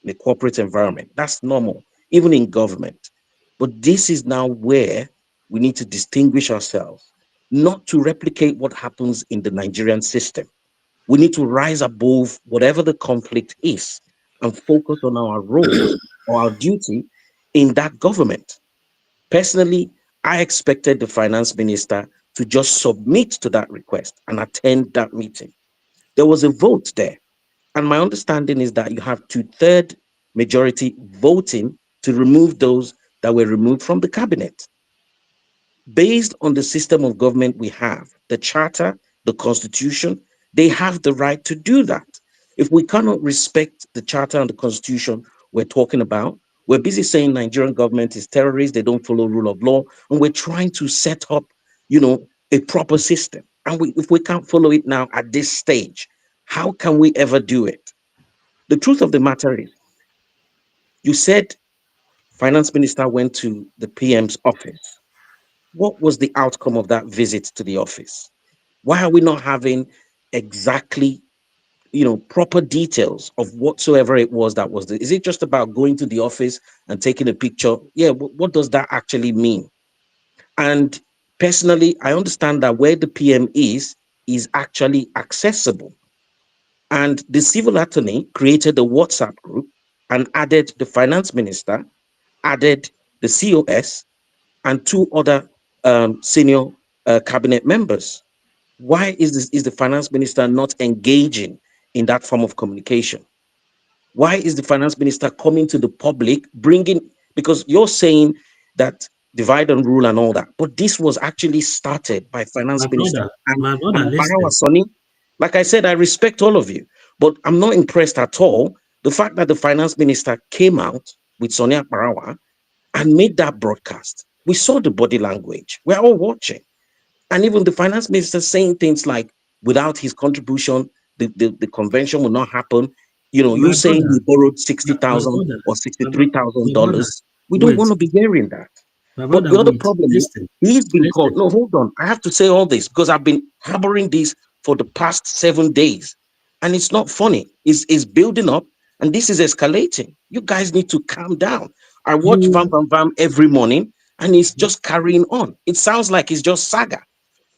in a corporate environment. That's normal, even in government. But this is now where we need to distinguish ourselves, not to replicate what happens in the Nigerian system. We need to rise above whatever the conflict is and focus on our roles or our duty in that government. Personally, I expected the finance minister to just submit to that request and attend that meeting. There was a vote there. And my understanding is that you have 2/3 majority voting to remove those that were removed from the cabinet. Based on the system of government we have, the charter, the constitution, they have the right to do that. If we cannot respect the charter and the constitution we're talking about, we're busy saying Nigerian government is terrorist, they don't follow rule of law, and we're trying to set up, a proper system. And if we can't follow it now at this stage, how can we ever do it? The truth of the matter is, you said finance minister went to the PM's office. What was the outcome of that visit to the office? Why are we not having exactly, proper details of whatsoever it was that was is it just about going to the office and taking a picture? Yeah, what does that actually mean? And personally, I understand that where the PM is actually accessible. And the civil attorney created a WhatsApp group and added the finance minister, added the COS, and two other senior cabinet members. Why is the finance minister not engaging in that form of communication? Why is the finance minister coming to the public, because you're saying that divide and rule and all that, but this was actually started by finance minister and Barawa listen. Sonny. Like I said, I respect all of you, but I'm not impressed at all. The fact that the finance minister came out with Sonia Barawa and made that broadcast. We saw the body language. We're all watching. And even the finance minister saying things like, without his contribution, the convention will not happen. You My saying brother, he borrowed my 60,000 brother, or my brother, $63,000. We don't wait, want to be hearing that. my But brother, the other wait, problem is listen, he's been listen. called. No, hold on. I have to say all this because I've been harboring this for the past 7 days. And it's not funny. It's building up and this is escalating. You guys need to calm down. I watch Vam You, Vam Vam every morning and it's just carrying on. It sounds like it's just saga.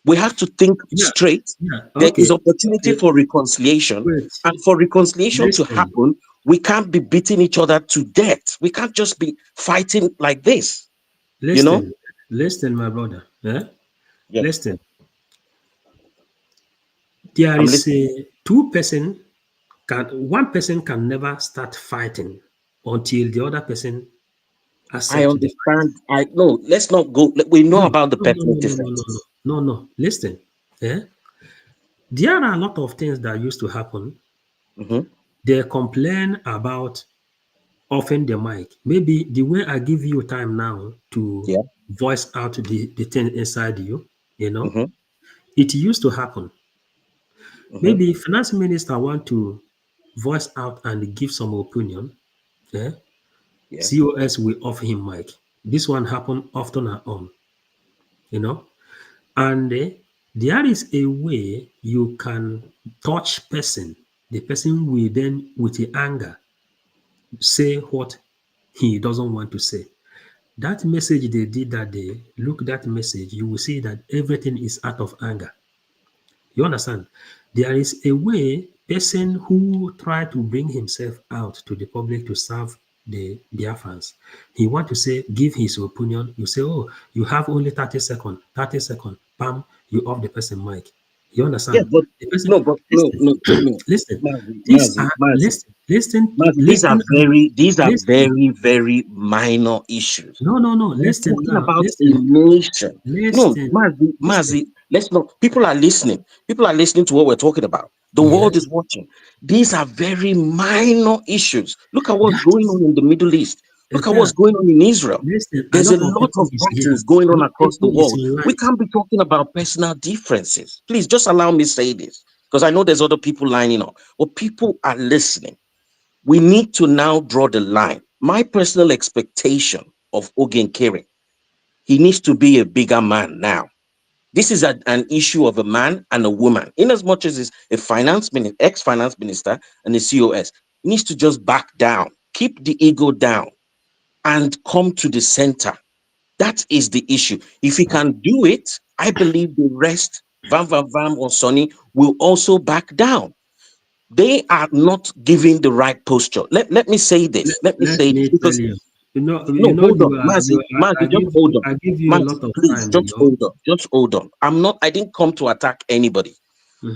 We have to think yeah, straight. yeah, There is okay, opportunity okay, for reconciliation. wait, And for reconciliation to listen, happen, we can't be beating each other to death. We can't just be fighting like this, you know? listen, listen, my brother. Yeah, Listen, there I'm is listening. a one person can never start fighting until the other person I accept the fight. understand. No, let's not go. We know No, about the no, no, personal no, no, no, no, no, differences. no, no. Listen, eh? There are a lot of things that used to happen. Hmm. They complain about offering the mic. Maybe the way I give you time now to Yeah. voice out the thing inside you, Hmm. it used to happen. Hmm. Maybe finance minister want to voice out and give some opinion. Eh? Yeah. COS will offer him mic. This one happen often and on, you know. And there is a way you can touch person. The person will then, with the anger, say what he doesn't want to say. That message they did that day, look that message, you will see that everything is out of anger. You understand? There is a way person who try to bring himself out to the public to serve the Biafrans. He want to say, give his opinion. You say, oh, you have only 30 seconds. 30 seconds. Bam, you off the person mic. You Yeah, understand? but The person, no, but no, listen, no, no. listen. Mazi, These Mazi, are Mazi, Mazi, listen and these are listen. very, very minor issues. No, no, no. We're Listen talking now. about a Listen. nation. No, Listen. Listen. Mazi, let's not. People are listening. People are listening to what we're talking about. The world Yes. is watching. These are very minor issues. Look at what's That going is on in the Middle East. Look at what's that. going on in Israel. Listen. A There's a lot of lot people of is here. battles going A on lot of across the people is world. in We line. can't be talking about personal differences. Please just allow me say this because I know there's other people lining up. But people are listening. We need to now draw the line. My personal expectation of Ogen Kere, he needs to be a bigger man now. This is an issue of a man and a woman. In as much as it's a finance minister, ex-finance minister, and a COS, he needs to just back down, keep the ego down, and come to the center. That is the issue. If he can do it, I believe the rest, Vam Vam Vam or Sonny, will also back down. They are not giving the right posture. Let me say this. Let me Let say this me tell because you. no, hold on, I Mazi, just give hold on, I give you a Mazi, lot of please, time. just hold on, just hold on. I didn't come to attack anybody.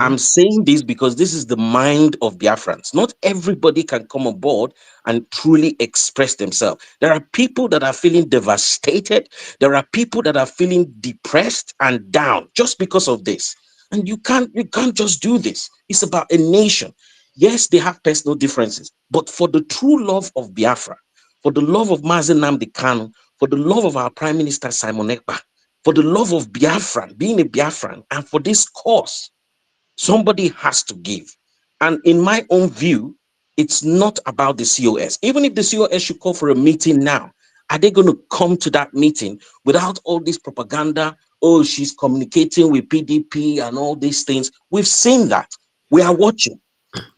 I'm saying this because this is the mind of Biafrans. Not everybody can come on board and truly express themselves. There are people that are feeling devastated. There are people that are feeling depressed and down just because of this. And you can't just do this. It's about a nation. Yes, they have personal differences, but for the true love of Biafra, for the love of Mazen Nnamdi Kanu, for the love of our Prime Minister Simon Ekpa, for the love of Biafran, being a Biafran, and for this cause, somebody has to give. And in my own view, it's not about the COS. Even if the COS should call for a meeting now, are they going to come to that meeting without all this propaganda? Oh, she's communicating with PDP and all these things. We've seen that. We are watching.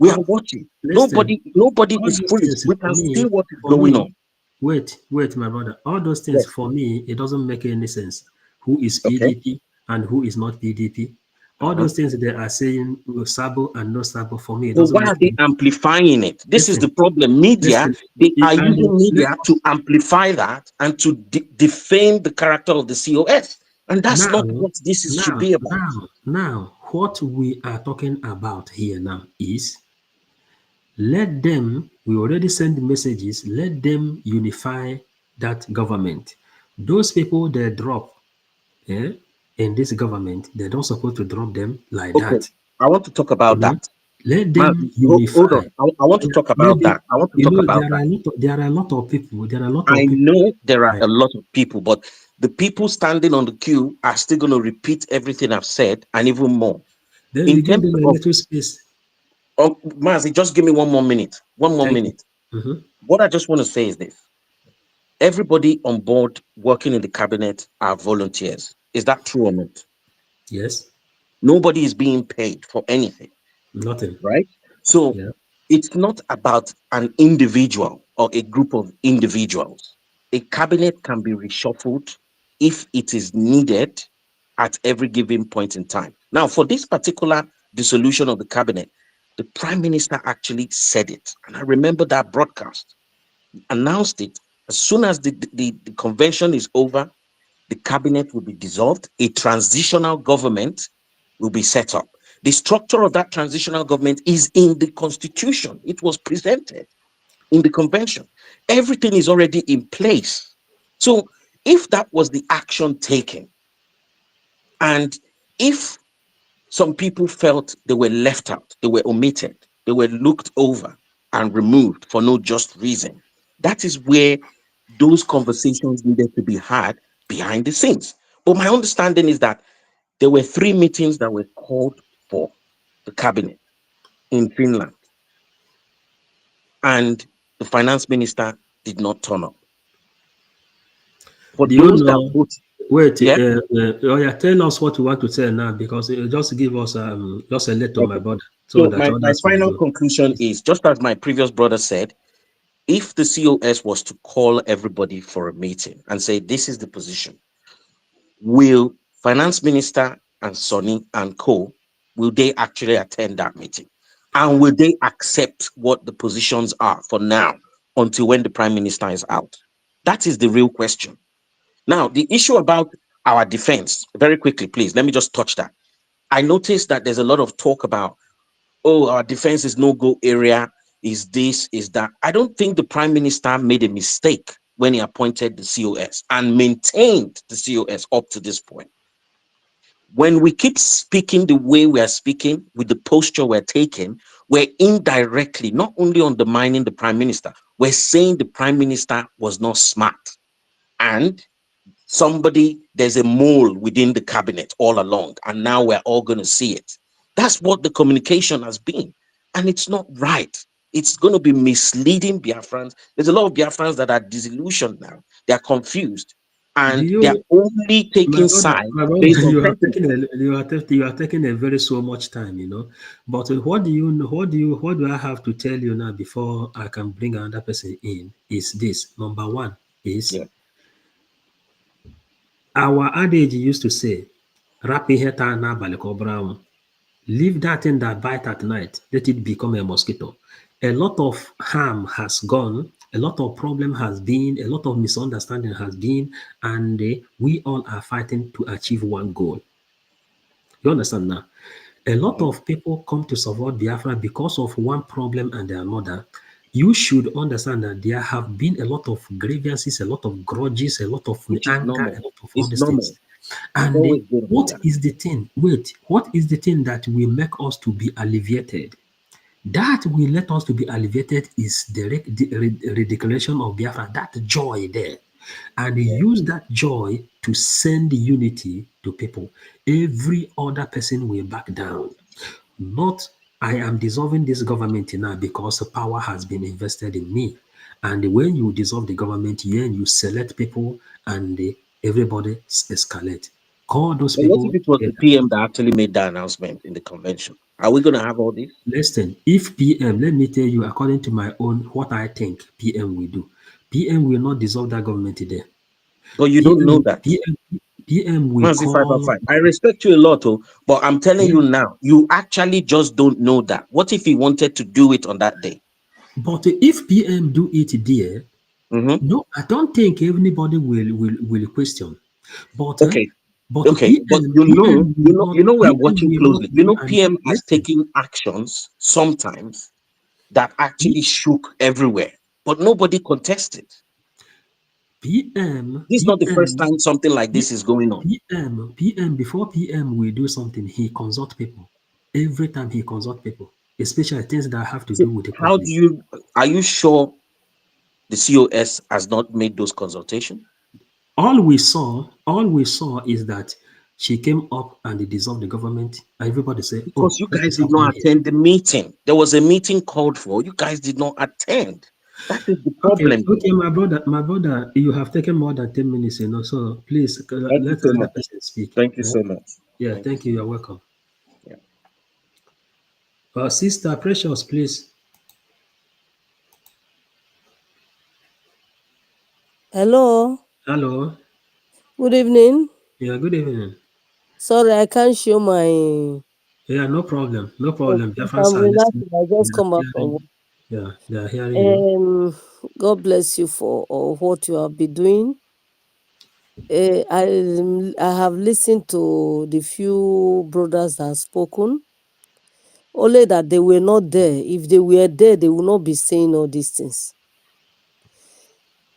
We are watching. Listen, Nobody all is those foolish. things We for can see me, what is going on. wait, my brother. All those things Yes. for me, it doesn't make any sense. Who is Okay. PDP and who is not PDP? All those things they are saying, sabo and no sabo, for me, it But doesn't why make are they any sense. amplifying it? This is the Listen, problem. Media, listen. they are And using media to amplify that and to defame the character of the COS. And that's now, not what should be about. now, what we are talking about here now is let them, we already send messages, let them unify that government. Those people they drop in this government, they don't supposed to drop them like Okay. that. I want to talk You about know, that. let Man, them hold unify. on. I want to talk about Maybe that. I want to you talk know about that. there are a lot of people. There are a lot I of people. know there are Right. a lot of people, but the people standing on the queue are still going to repeat everything I've said and even more. Then In you give terms them a of, little space. Mazi, just give me one more minute. One more Thank you. minute. What I just want to say is this. Everybody on board working in the cabinet are volunteers. Is that true or not? Yes. Nobody is being paid for anything, Nothing. right? So Yeah. it's not about an individual or a group of individuals. A cabinet can be reshuffled if it is needed at every given point in time. Now, for this particular dissolution of the cabinet, the prime minister actually said it. And I remember that broadcast, announced it. As soon as the convention is over, the cabinet will be dissolved, a transitional government will be set up. The structure of that transitional government is in the constitution. It was presented in the convention. Everything is already in place. So if that was the action taken, and if some people felt they were left out, they were omitted, they were looked over and removed for no just reason, that is where those conversations needed to be had behind the scenes. But my understanding is that there were 3 meetings that were called for the cabinet in Finland, and the finance minister did not turn up. For Do you those that know? voted, Wait. yeah, Oh yeah, tell us what you want to tell now because just give us just a letter, my okay. brother, so So that my others will final go. conclusion is just as my previous brother said, if the COS was to call everybody for a meeting and say, this is the position, will finance minister and Sonny and co, will they actually attend that meeting? And will they accept what the positions are for now until when the prime minister is out? That is the real question. Now, the issue about our defense, very quickly, please, let me just touch that. I noticed that there's a lot of talk about, oh, our defense is no-go area, is this, is that. I don't think the prime minister made a mistake when he appointed the COS and maintained the COS up to this point. When we keep speaking the way we are speaking, with the posture we're taking, we're indirectly not only undermining the prime minister, we're saying the prime minister was not smart. And there's a mole within the cabinet all along, and now we're all going to see it. That's what the communication has been. And it's not right. It's going to be misleading Biafrans. There's a lot of Biafrans that are disillusioned now. They're confused. Do And they're you, only taking sides my brother, based on sentiment. you are taking a very so much time, you know. But what do you know? What do I have to tell you now before I can bring another person in? Is this number one? Is Yeah. our adage used to say, "Wrap your head na brown." Leave that thing that bite at night. Let it become a mosquito. A lot of harm has gone. A lot of problem has been. A lot of misunderstanding has been, and we all are fighting to achieve one goal. You understand now? A lot of people come to support Biafra because of one problem and another. You should understand that there have been a lot of grievances, a lot of grudges, a lot of which is anger, normal. a lot of all It's these normal. things. It's And always going to be what that. is the thing? Wait, what is the thing that will make us to be alleviated? That will let us to be alleviated is the redeclaration of Biafra, that joy there. And use that joy to send unity to people. Every other person will back down. Not, I am dissolving this government now because power has been invested in me. And when you dissolve the government, then you select people and everybody escalate. Call those But what if people it was the together. PM that actually made that announcement in the convention? Are we going to have all this? Listen, if PM, let me tell you, according to my own, what I think PM will do. PM will not dissolve that government today. But you don't know PM, that. PM, PM will Manzi call. 555. I respect you a lot, oh, but I'm telling you PM, now, you actually just don't know that. What if he wanted to do it on that day? but if PM do it there, Mm-hmm. no, I don't think anybody will question. But Okay. Okay. But PM will not, we are PM watching will not closely. You do know, and PM has listen. taken actions sometimes that P- actually shook everywhere, but nobody contested. PM, This is not the first PM, time something like this is going on. PM, before PM will do something, he consult people. Every time he consult people, especially things that have to So do with the how do public. are you sure the COS has not made those consultations? All we saw is that she came up and they dissolved the government. Everybody said, Because "Oh, you what guys is did happening not here?" attend the meeting. There was a meeting called for. You guys did not attend. That is the Okay, problem here. okay, my brother, you have taken more than 10 minutes, so please Thank you let so another much. person speak. Thank you Yeah, so much. yeah, Thank you. thank you. You're welcome. Yeah. Sister Precious, please. Hello, Hello. good evening. Yeah, good evening. Sorry, I can't show my. Yeah, no problem. No Oh, problem. please, Biafrans I'm are listening. relaxing. I They just are come back from work. hearing. Yeah, they are hearing you. God bless you for what you have been doing. I have listened to the few brothers that have spoken. Only that they were not there. If they were there, they would not be saying all these things.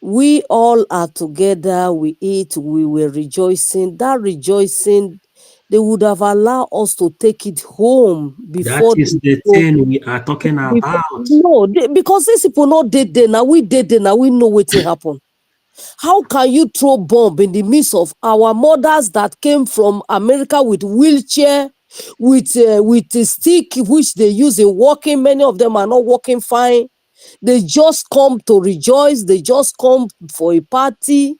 We all are together. We eat. We were rejoicing. That rejoicing, they would have allowed us to take it home That before is they the go. thing we are talking about. No, because these people not dead there now. We dead there now. We know what happen. How can you throw bomb in the midst of our mothers that came from America with wheelchair, with a stick which they use in walking? Many of them are not walking fine. They just come to rejoice. They just come for a party.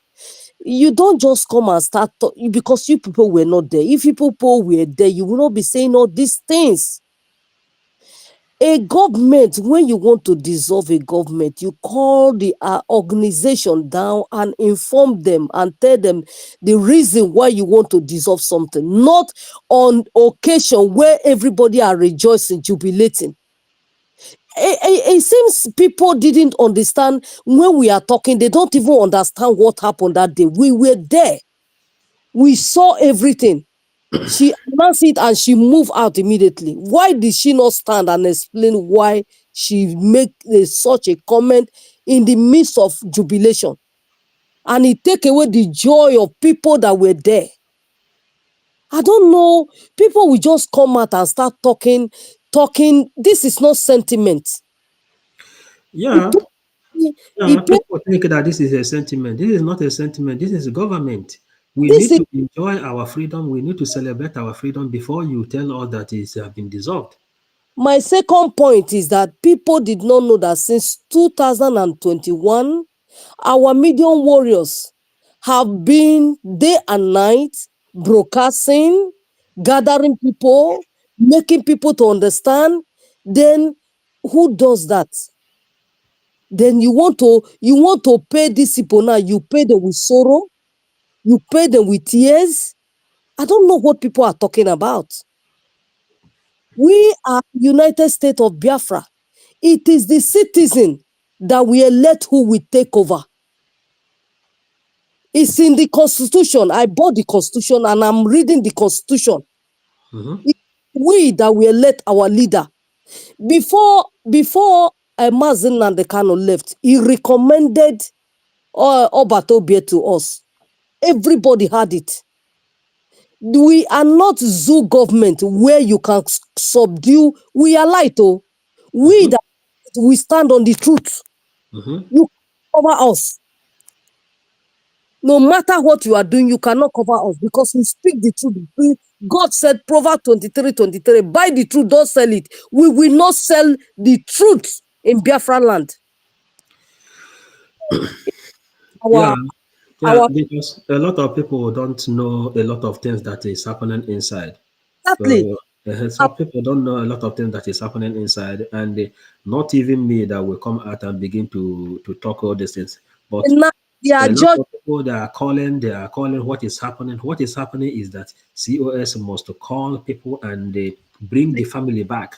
You don't just come and start because you people were not there. If you people were there, you will not be saying all these things. A government, when you want to dissolve a government, you call the organization down and inform them and tell them the reason why you want to dissolve something, not on occasion where everybody are rejoicing, jubilating. It seems people didn't understand when we are talking. They don't even understand what happened that day. We were there. We saw everything. She announced it and she moved out immediately. Why did she not stand and explain why she make such a comment in the midst of jubilation? And it take away the joy of people that were there. I don't know. People will just come out and start talking. This is not sentiment. It Yeah, pains yeah. it People think that this is a sentiment. This is not a sentiment. This is government. We this need is to enjoy our freedom. We need to celebrate our freedom before you tell us that it has been dissolved. my second point is that people did not know that since 2021, our medium warriors have been day and night broadcasting, gathering people, making people to understand. Then who does that? Then you want to pay these people now. You pay them with sorrow, you pay them with tears. I don't know what people are talking about. We are United States of Biafra. It is the citizen that we elect who will take over. It's in the constitution. I bought the constitution and I'm reading the constitution. Mhm. we that we elect our leader. Before Mazen Nandekano left, he recommended Obatobie to us. Everybody had it. We are not zoo government where you can subdue. We are light, oh. We that we stand on the truth. You cover us. No matter what you are doing, you cannot cover us because we speak the truth. God said, Proverbs 23:23, buy the truth, don't sell it. We will not sell the truth in Biafra land. Yeah, Our, yeah, our, because a lot of people don't know a lot of things that is happening inside. exactly. So some people don't know a lot of things that is happening inside, and not even me that will come out and begin to talk all these things. But Now they are a lot judged. of people they are calling what is happening. What is happening is that COS must call people and they bring the family back.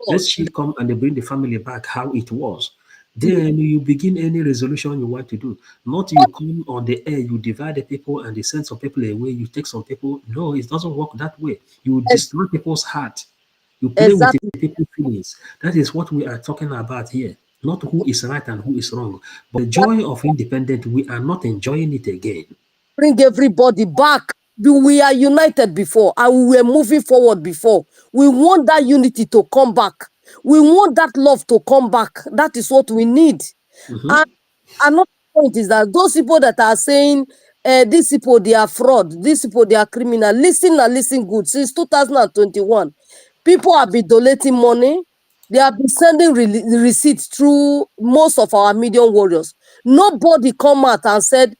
Let's she come and they bring the family back how it was. Then you begin any resolution you want to do. Not you come on the air, you divide the people and you send some people away, you take some people. No, it doesn't work that way. You destroy people's heart. You play with the Exactly. people's feelings. That is what we are talking about here. Not who is right and who is wrong. But the joy of independence, we are not enjoying it again. Bring everybody back. We are united before and we were moving forward before. We want that unity to come back. We want that love to come back. That is what we need. And another point is that those people that are saying these people they are fraud, these people they are criminal. Listen and listen good. Since 2021, people have been donating money. They have been sending receipts through most of our medium warriors. Nobody come out and said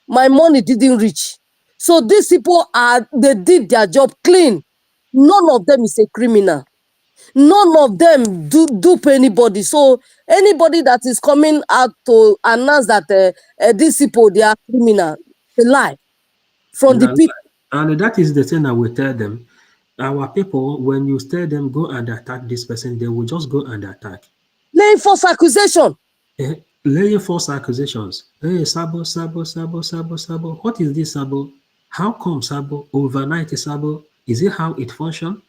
my money didn't reach. So these people they did their job clean. None of them is a criminal. None of them dupe anybody. So anybody that is coming out to announce that these people they are criminal, they lie from the Yeah, pit. and that is the thing I will tell them. Our people, when you tell them go and attack this person, they will just go and attack. Laying false accusation. Laying false accusations. Hey, Sabo, Sabo, Sabo, Sabo, Sabo. What is this Sabo? How come Sabo? Overnight Sabo? Is it how it function?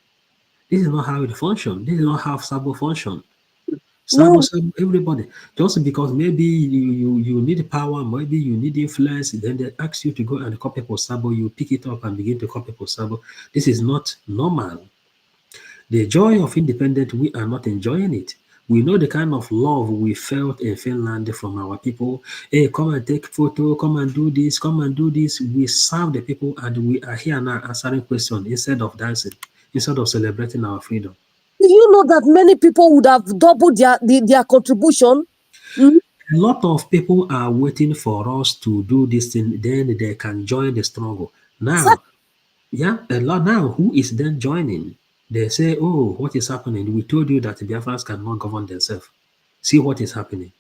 This is not how it function. This is not how Sabo function. Sabo, When Sabo, everybody. Just because maybe you need power, maybe you need influence, then they ask you to go and call people Sabo, you pick it up and begin to call people Sabo. This is not normal. The joy of independence, we are not enjoying it. We know the kind of love we felt in Finland from our people. Hey, come and take photo, come and do this, come and do this. We serve the people and we are here now answering questions instead of dancing, instead of celebrating our freedom. do you know that many people would have doubled their contribution? Mm, A lot of people are waiting for us to do this thing, then they can join the struggle. Now, yeah, a lot now, who is then joining? They say, oh, what is happening? We told you that the Biafrans cannot govern themselves. See what is happening.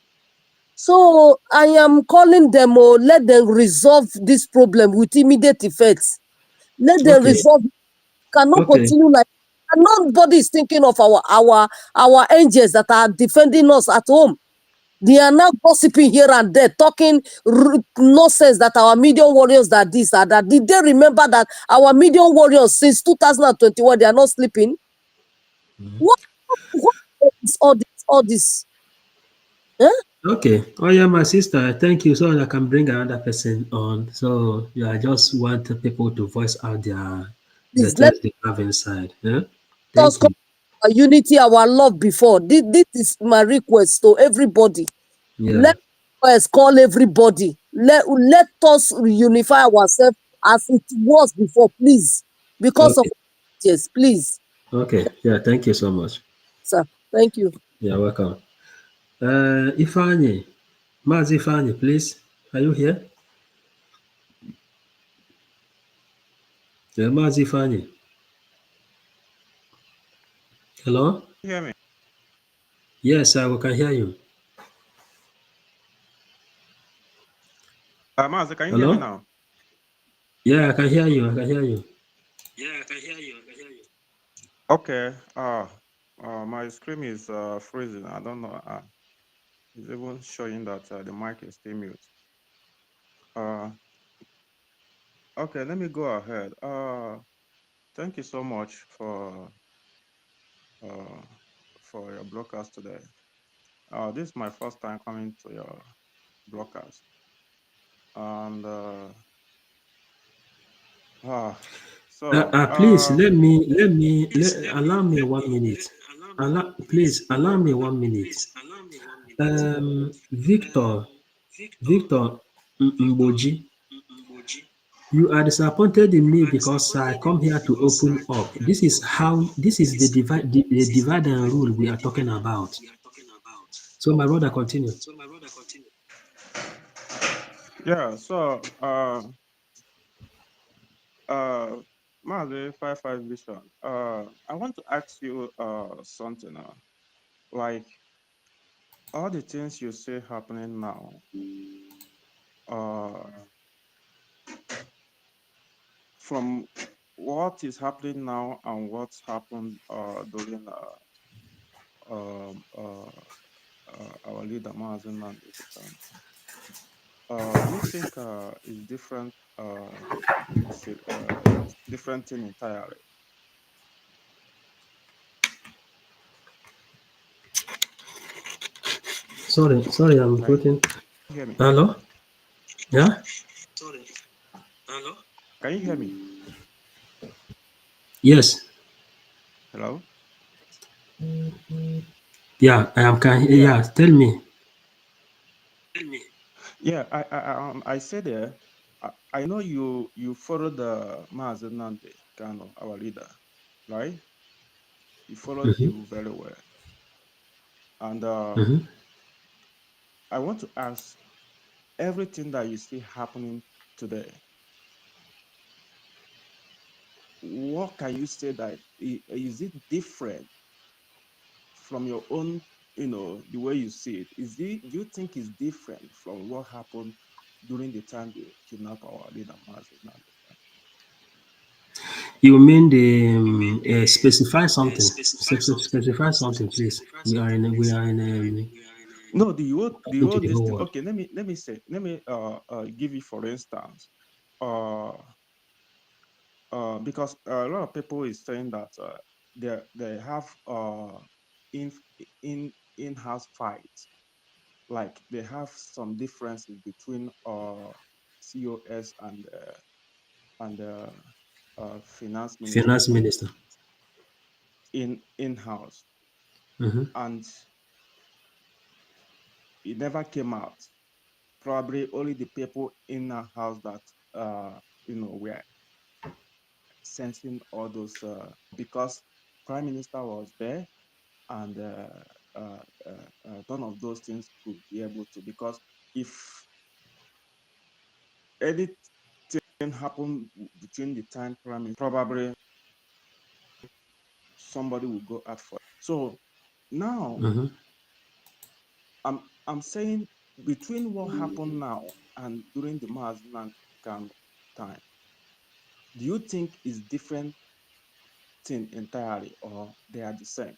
So I am calling them, let them resolve this problem with immediate effects. Let them Okay, resolve. Cannot okay. continue like, and nobody is thinking of our angels that are defending us at home. They are now gossiping here and there, talking nonsense that our medium warriors that this or that. Did they remember that our medium warriors since 2021 they are not sleeping? What, what is all this? All this? Huh? Okay. Oh yeah, my sister. Thank you. So I can bring another person on. So yeah, I just want people to voice out the Please let things they have inside. Yeah. us Thank come you. our unity, our love before. This is my request to everybody. Yeah. Let us call everybody. Let us unify ourselves as it was before, please. Because of Okay. yes, please, Okay. Yeah. Thank you so much. sir. Thank you. You're welcome. Ifanye, Mazi Ifanye, please. Are you here? Yeah, Mazi Ifanye. Hello. You hear me? Yes, we can hear you. Master, can you hear me Hello. now? Yeah, I can hear you. I can hear you. Okay. My screen is freezing. I don't know. It's even showing that the mic is still mute. Okay, let me go ahead. Thank you so much for for your broadcast today. This is my first time coming to your broadcast, and Please allow me 1 minute. Please allow me 1 minute. Victor Mboji, you are disappointed in me because I come here to open up. This is the divide and rule we are talking about. So my brother, continue. yeah. Mazi 55 Vision. I want to ask you something. Like all the things you see happening now. From what is happening now and what's happened during our leader Mazi Nnamdi Kanu. Do you think is different? Different thing entirely. Sorry, I'm Can putting. you hear me? Hello? Yeah? Can you hear me? Yes. Hello? Yeah, I am. Yeah, Yeah, tell me. yeah. I said there. I know you follow the Mazi Nnamdi Kanu, our leader, right? He followed Mhm, him very well, and mhm. I want to ask everything that you see happening today. What can you say that is it different from your own, the way you see it? Do you think it's different from what happened during the time they kidnapped our leader, Mazi Nnamdi Kanu? You mean the specify something? Specify something, please. We are in No, the whole the this whole thing. world. Okay, let me give you for instance, uh because a lot of people is saying that they have in in-house fights, like they have some differences between COS and finance minister Finance minister. in-house, Mhm. and it never came out. Probably only the people in the house that were sensing all those, because prime minister was there, and none of those things could be able to, because if anything happened between the time prime minister, probably somebody will go out for it. So now Mhm. I'm saying, between what happened now and during the Mazi Nnamdi Kanu time, do you think is different thing entirely, or they are the same?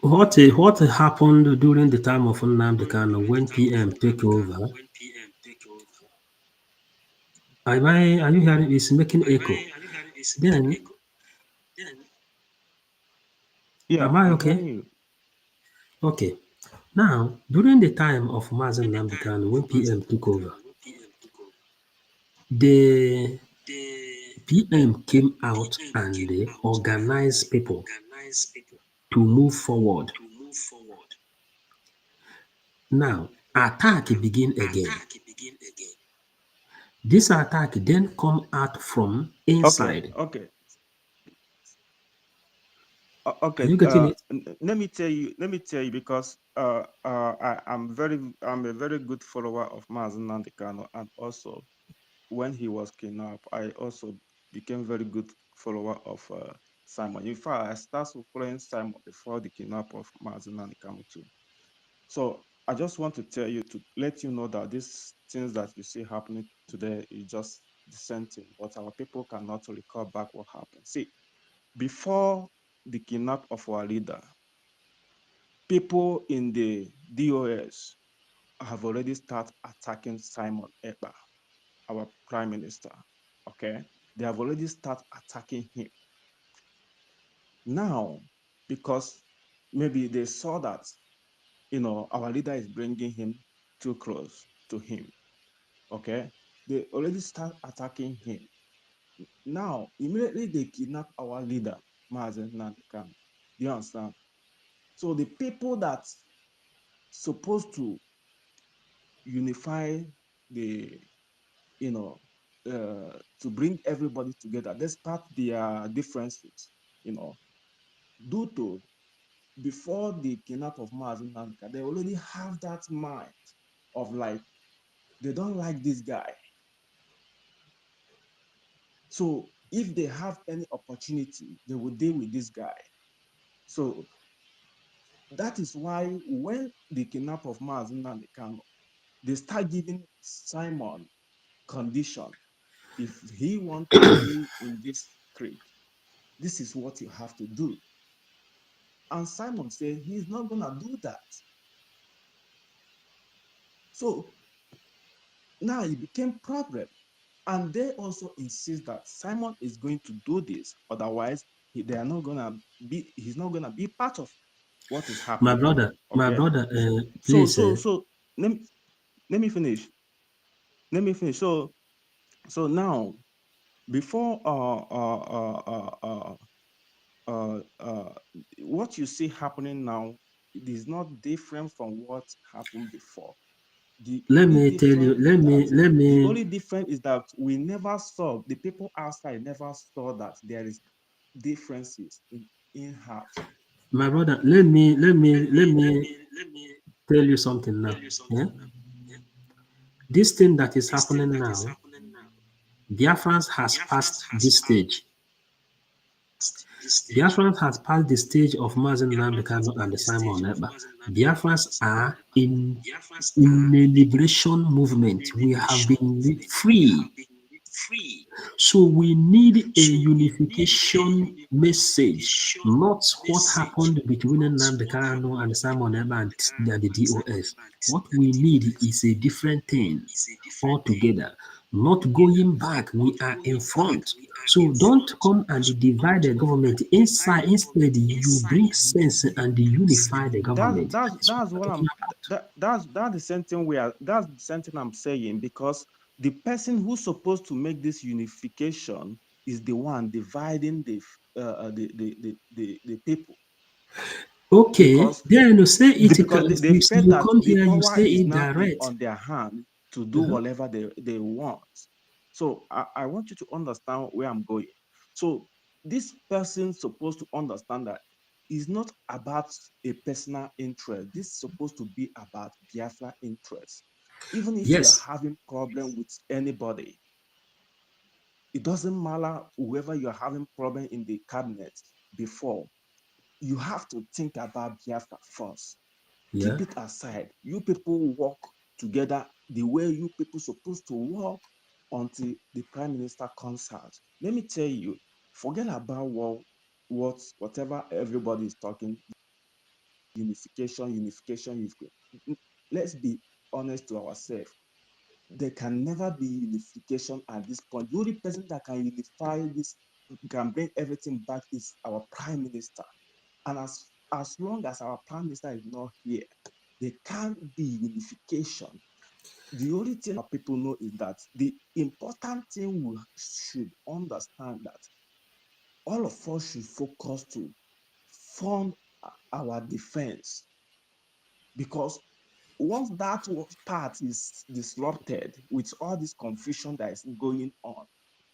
What happened during the time of Nnamdi Kanu when PM took over? Are you hearing? It's making echo. Then, Yeah, am I I'm okay? hearing you. Okay. Now, during the time of Mazen Nnamdi Kanu, when PM took over, the PM came out and they organized people to move forward. Now, attack begin again. This attack then come out from Okay, inside. okay, Are okay. you getting it? Let me tell you, because I'm a very good follower of Mazi Nnamdi Kanu, and also when he was kidnapped, I also became very good follower of Simon. In fact, I started following Simon before the kidnap of Mazi Nnamdi Kanu too. So I just want to tell you, to let you know that these things that you see happening today is just the same thing, but our people cannot recall back what happened. See, before the kidnap of our leader, people in the DOS have already started attacking Simon Ekpa, our prime minister. Okay. they have already started attacking him. Now, because maybe they saw that, our leader is bringing him too close to him, okay? They already start attacking him. Now, immediately they kidnap our leader, Mazen Nandekan. Do you understand? So the people that supposed to unify the, to bring everybody together, despite their differences, due to before the kidnap of Mazen Nandekan, they already have that mind of like, they don't like this guy. So if they have any opportunity, they will deal with this guy. So that is why when the kidnap of Mazen Nandekan, they start giving Simon condition. If he want to be in this creek, this is what you have to do. And Simon said he's not gonna do that. So now it became problem. And they also insist that Simon is going to do this, otherwise they are not gonna be. He's not gonna be part of what is My happening. brother, Okay. So please. so so let me finish. Let me finish. So now before what you see happening now, it is not different from what happened before. The Let only me tell you. difference is that Let me. we never saw, the people outside never saw that there is differences in house. My brother, let me tell you something now. Yeah, this thing that is happening now, Biafrans has passed this stage. Biafrans has passed the stage of Mazen Nambikano and Simon Eba. Biafrans are in a liberation movement. We have been free. So we need a unification message, not what happened between Nnamdi Kanu and Simon Eba and the DOS. What we need is a different thing altogether, not going back. We are in front. So don't come and divide the government inside. Instead, you bring sense and unify the government. That is what That's we're what talking I'm about. that's the same thing that's the same thing I'm saying, because the person who's supposed to make this unification is the one dividing the people, Okay, because then you say it. they You felt you that come the here, you power say is it now direct. on their hand to do Uh-huh. whatever they want. So I want you to understand where I'm going. So this person supposed to understand that it's not about a personal interest. This is supposed to be about Biafra interest. Even if you are Yes, having problem with anybody, it doesn't matter whoever you are having problem in the cabinet before, you have to think about Biafra first. yeah. Keep it aside. You people work together the way you people supposed to work until the prime minister comes out. Let me tell you, forget about whatever everybody is talking, unification. Let's be honest to ourselves. There can never be unification at this point. The only person that can unify this, can bring everything back, is our prime minister. And as long as our prime minister is not here, there can't be unification. The only thing that people know is that the important thing we should understand that all of us should focus to fund our defense, because once that part is disrupted with all this confusion that is going on,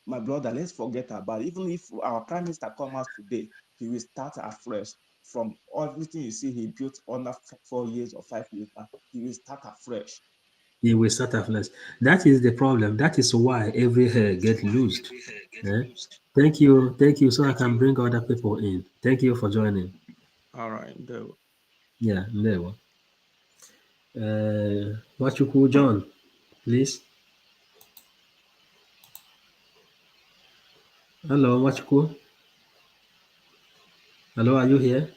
my brother, let's forget about it. Even if our prime minister comes out today, he will start afresh from everything you see he built under 4 years or 5 years now. He will start afresh. He will start afresh. That is the problem. That is why every hair get loosed. Eh? Thank you. Thank you. So I can bring other people in. Thank you for joining. All right. Yeah, there. Wachuku John, please. Hello, Wachuku. Hello, are you here?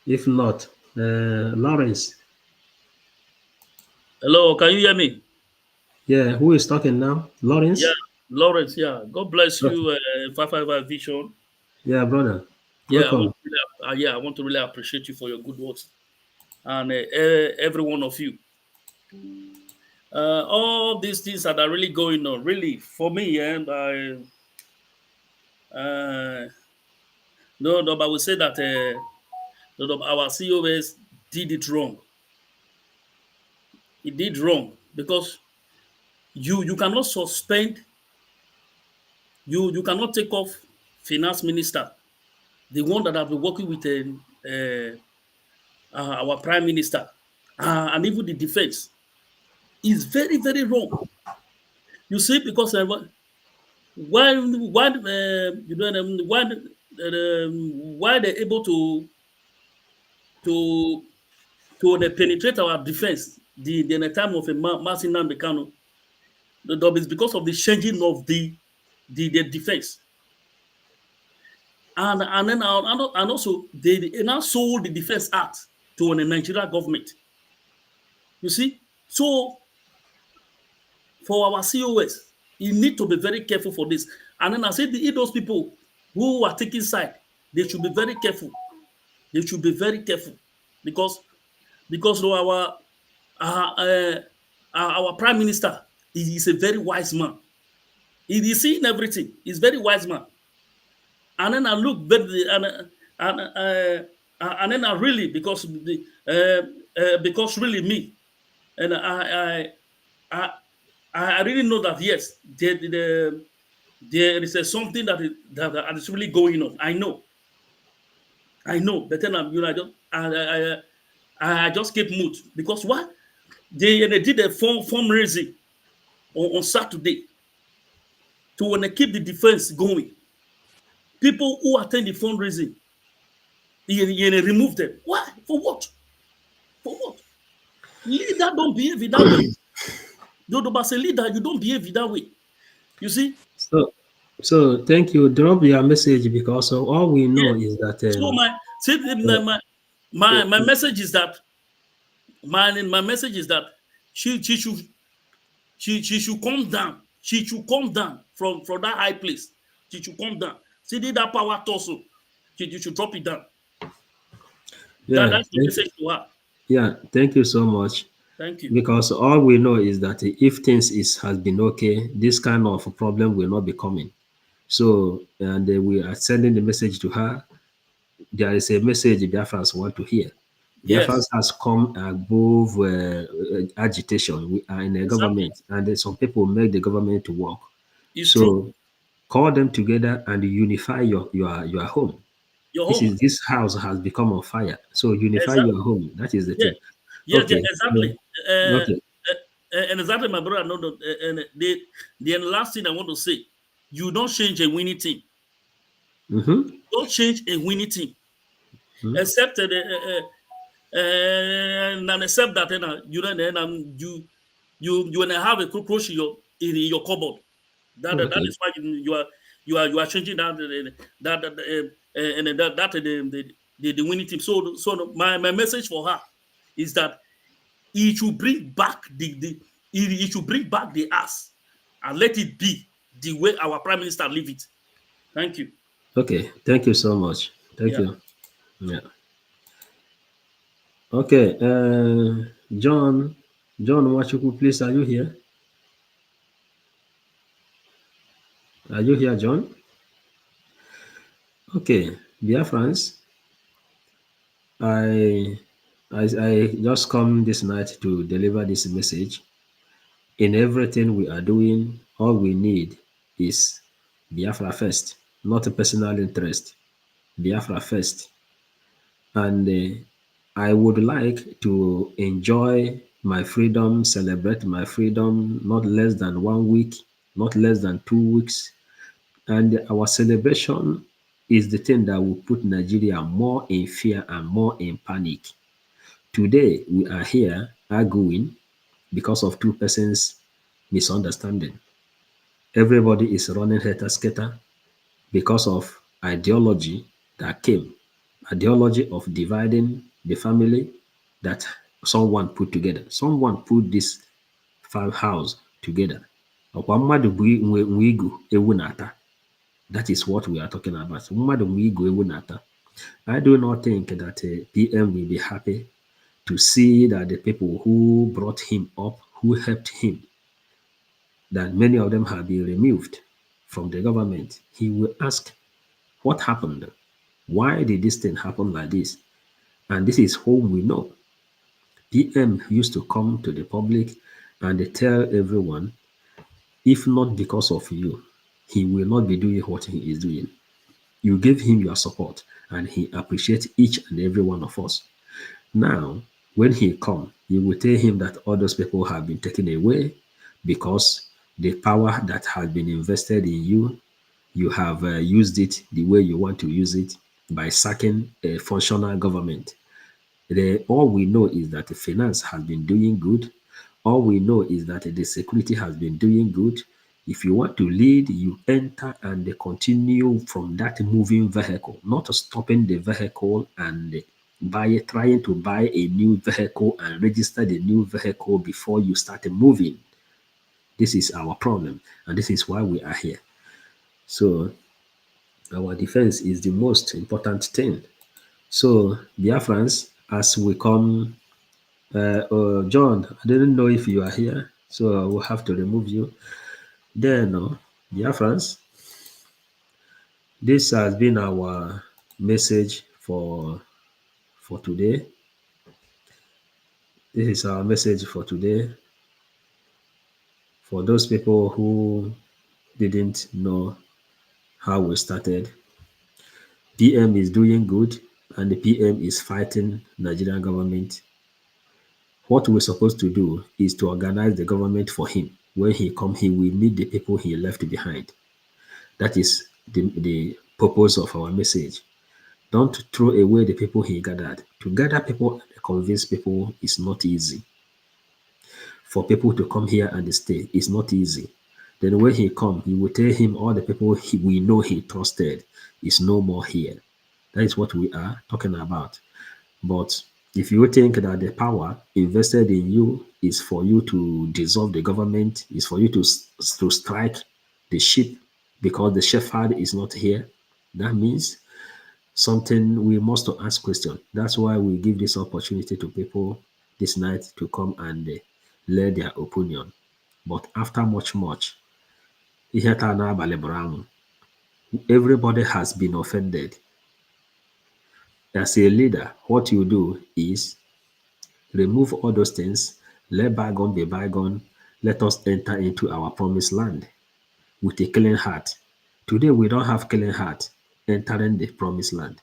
If not, Lawrence. Hello, can you hear me? Yeah, who is talking now? Yeah, Lawrence? Lawrence. Yeah, God bless Okay. you, 555 Vision. Yeah, brother. Yeah, I Welcome. want to really, I want to really appreciate you for your good works and every one of you. All these things that are really going on, really for me, and no, but I will say that no, our COS did it wrong. He did wrong because you cannot suspend you cannot take off finance minister, the one that have been working with our prime minister, and even the defense is very very wrong. You see, because you know why they're able to penetrate our defense the time of a Martin Namdekano, is because of the changing of the defense. And also they now sold the Defense Act to the Nigerian government. You see, so for our COS, you need to be very careful for this. And then I said, those people who are taking side, they should be very careful. They should be very careful because uh, uh, our prime minister is a very wise man. He is seeing everything. He's very wise man. And then I look very and and then I really because really me and I I really know that yes there is something that is really going on. I know, but then I just keep mute because what they did a fundraising on Saturday to want to keep the defense going. People who attend the fundraising, you remove them. Why? For what? For what? Leader don't behave in that way. Yoruba say leader, you don't behave in that way. You see? So, so thank you. Drop your message because all we know Yeah. is that So uh, my message is that my message is that she should she should come down. She should come down from that high place. She should come down. See that power torso. She should drop it down. yeah, That's the message to her. yeah, thank you so much. Thank you. Because all we know is that if things has been okay, this kind of problem will not be coming. So, and we are sending the message to her. There is a message Biafrans want to hear. Biafrans Yes, has come above agitation. We are in a exactly. government, and then some people make the government to work. It's true. So, call them together and unify your home. Your home. This house has become on fire. So unify Exactly. your home. That is the Yeah. thing. Yeah, yeah, Okay. exactly. Uh, Okay. and exactly, my brother. No, no, and the last thing I want to say, you don't change a winning team. Mm-hmm. Don't change a winning team, except and except that you know, then you wanna have a cockroach in your cupboard. That Okay. is why you are changing the winning team. So my message for her is that he should bring back he should bring back the ass and let it be the way our prime minister leave it. Thank you. Okay. Thank you so much. Thank Yeah. you. Yeah. Okay. John Wachuku, please, are you here? Are you here, John? Okay. Dear friends, I, I just come this night to deliver this message. In everything we are doing, all we need is Biafra first, not a personal interest. Biafra first. And I would like to enjoy my freedom, celebrate my freedom, not less than 1 week, not less than 2 weeks. And our celebration is the thing that will put Nigeria more in fear and more in panic. Today, we are here arguing because of two persons' misunderstanding. Everybody is running helter-skelter because of ideology that came, ideology of dividing the family that someone put together. Someone put this farmhouse together. Ọkwa mmadụ bụ nwe igu ewu na-ata. That is what we are talking about. Mmadụ nwe igu ewu na-ata. I do not think that PM will be happy to see that the people who brought him up, who helped him, that many of them have been removed from the government. He will ask, what happened? Why did this thing happen like this? And this is whom we know. PM used to come to the public and tell everyone, if not because of you, he will not be doing what he is doing. You gave him your support, and he appreciates each and every one of us. Now, when he come, you will tell him that all those people have been taken away because the power that has been invested in you, you have used it the way you want to use it by sacking a functional government. All we know is that the finance has been doing good. All we know is that the security has been doing good. If you want to lead, you enter and continue from that moving vehicle, not stopping the vehicle and trying to buy a new vehicle and register the new vehicle before you start moving. This is our problem, and this is why we are here. So our defense is the most important thing. So, Biafrans, as we come, John, I didn't know if you are here, so I will have to remove you. Then, Biafrans, this has been our message for today. This is our message for today. For those people who didn't know how we started, PM is doing good, and the PM is fighting Nigerian government. What we're supposed to do is to organize the government for him. When he come, he will meet the people he left behind. That is the purpose of our message. Don't throw away the people he gathered. To gather people and convince people is not easy. For people to come here and stay is not easy. Then when he come, he will tell him all the people we know he trusted is no more here. That is what we are talking about. But if you think that the power invested in you is for you to dissolve the government, is for you to strike the sheep because the shepherd is not here, that means something we must ask question. That's why we give this opportunity to people this night to come and lay their opinion. But after much, everybody has been offended. As a leader, what you do is remove all those things, let bygone be bygone, let us enter into our promised land with a clean heart. Today, we don't have clean heart entering the promised land.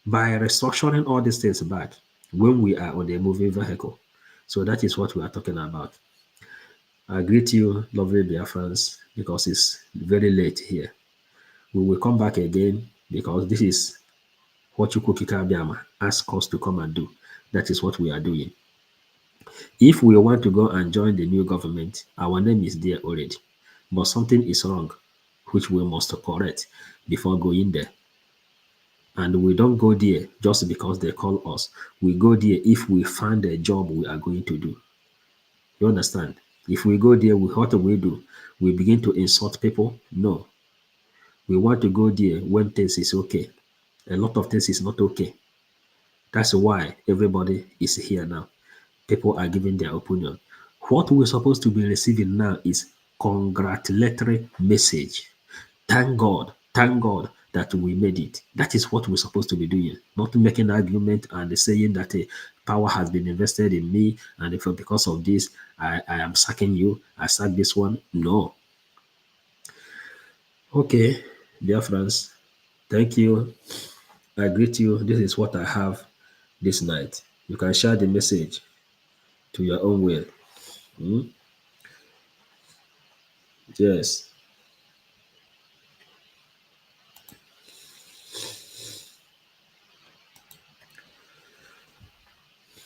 By restructuring all these things back when we are on a moving vehicle. So that is what we are talking about. I greet you, lovely Biafrans, because it's very late here. We will come back again because this is what Chukwukika Abiyama asked us to come and do. That is what we are doing. If we want to go and join the new government, our name is there already. But something is wrong, which we must correct before going there. And we don't go there just because they call us. We go there if we find a job we are going to do. You understand? If we go there, what do? We begin to insult people? No. We want to go there when things is okay. A lot of things is not okay. That's why everybody is here now. People are giving their opinion. What we're supposed to be receiving now is congratulatory message. Thank God that we made it. That is what we're supposed to be doing, not making argument and saying that power has been invested in me, and if because of this, I am sacking you, I sack this one. No. Okay, dear friends, thank you. I greet you. This is what I have this night. You can share the message to your own will. Yes.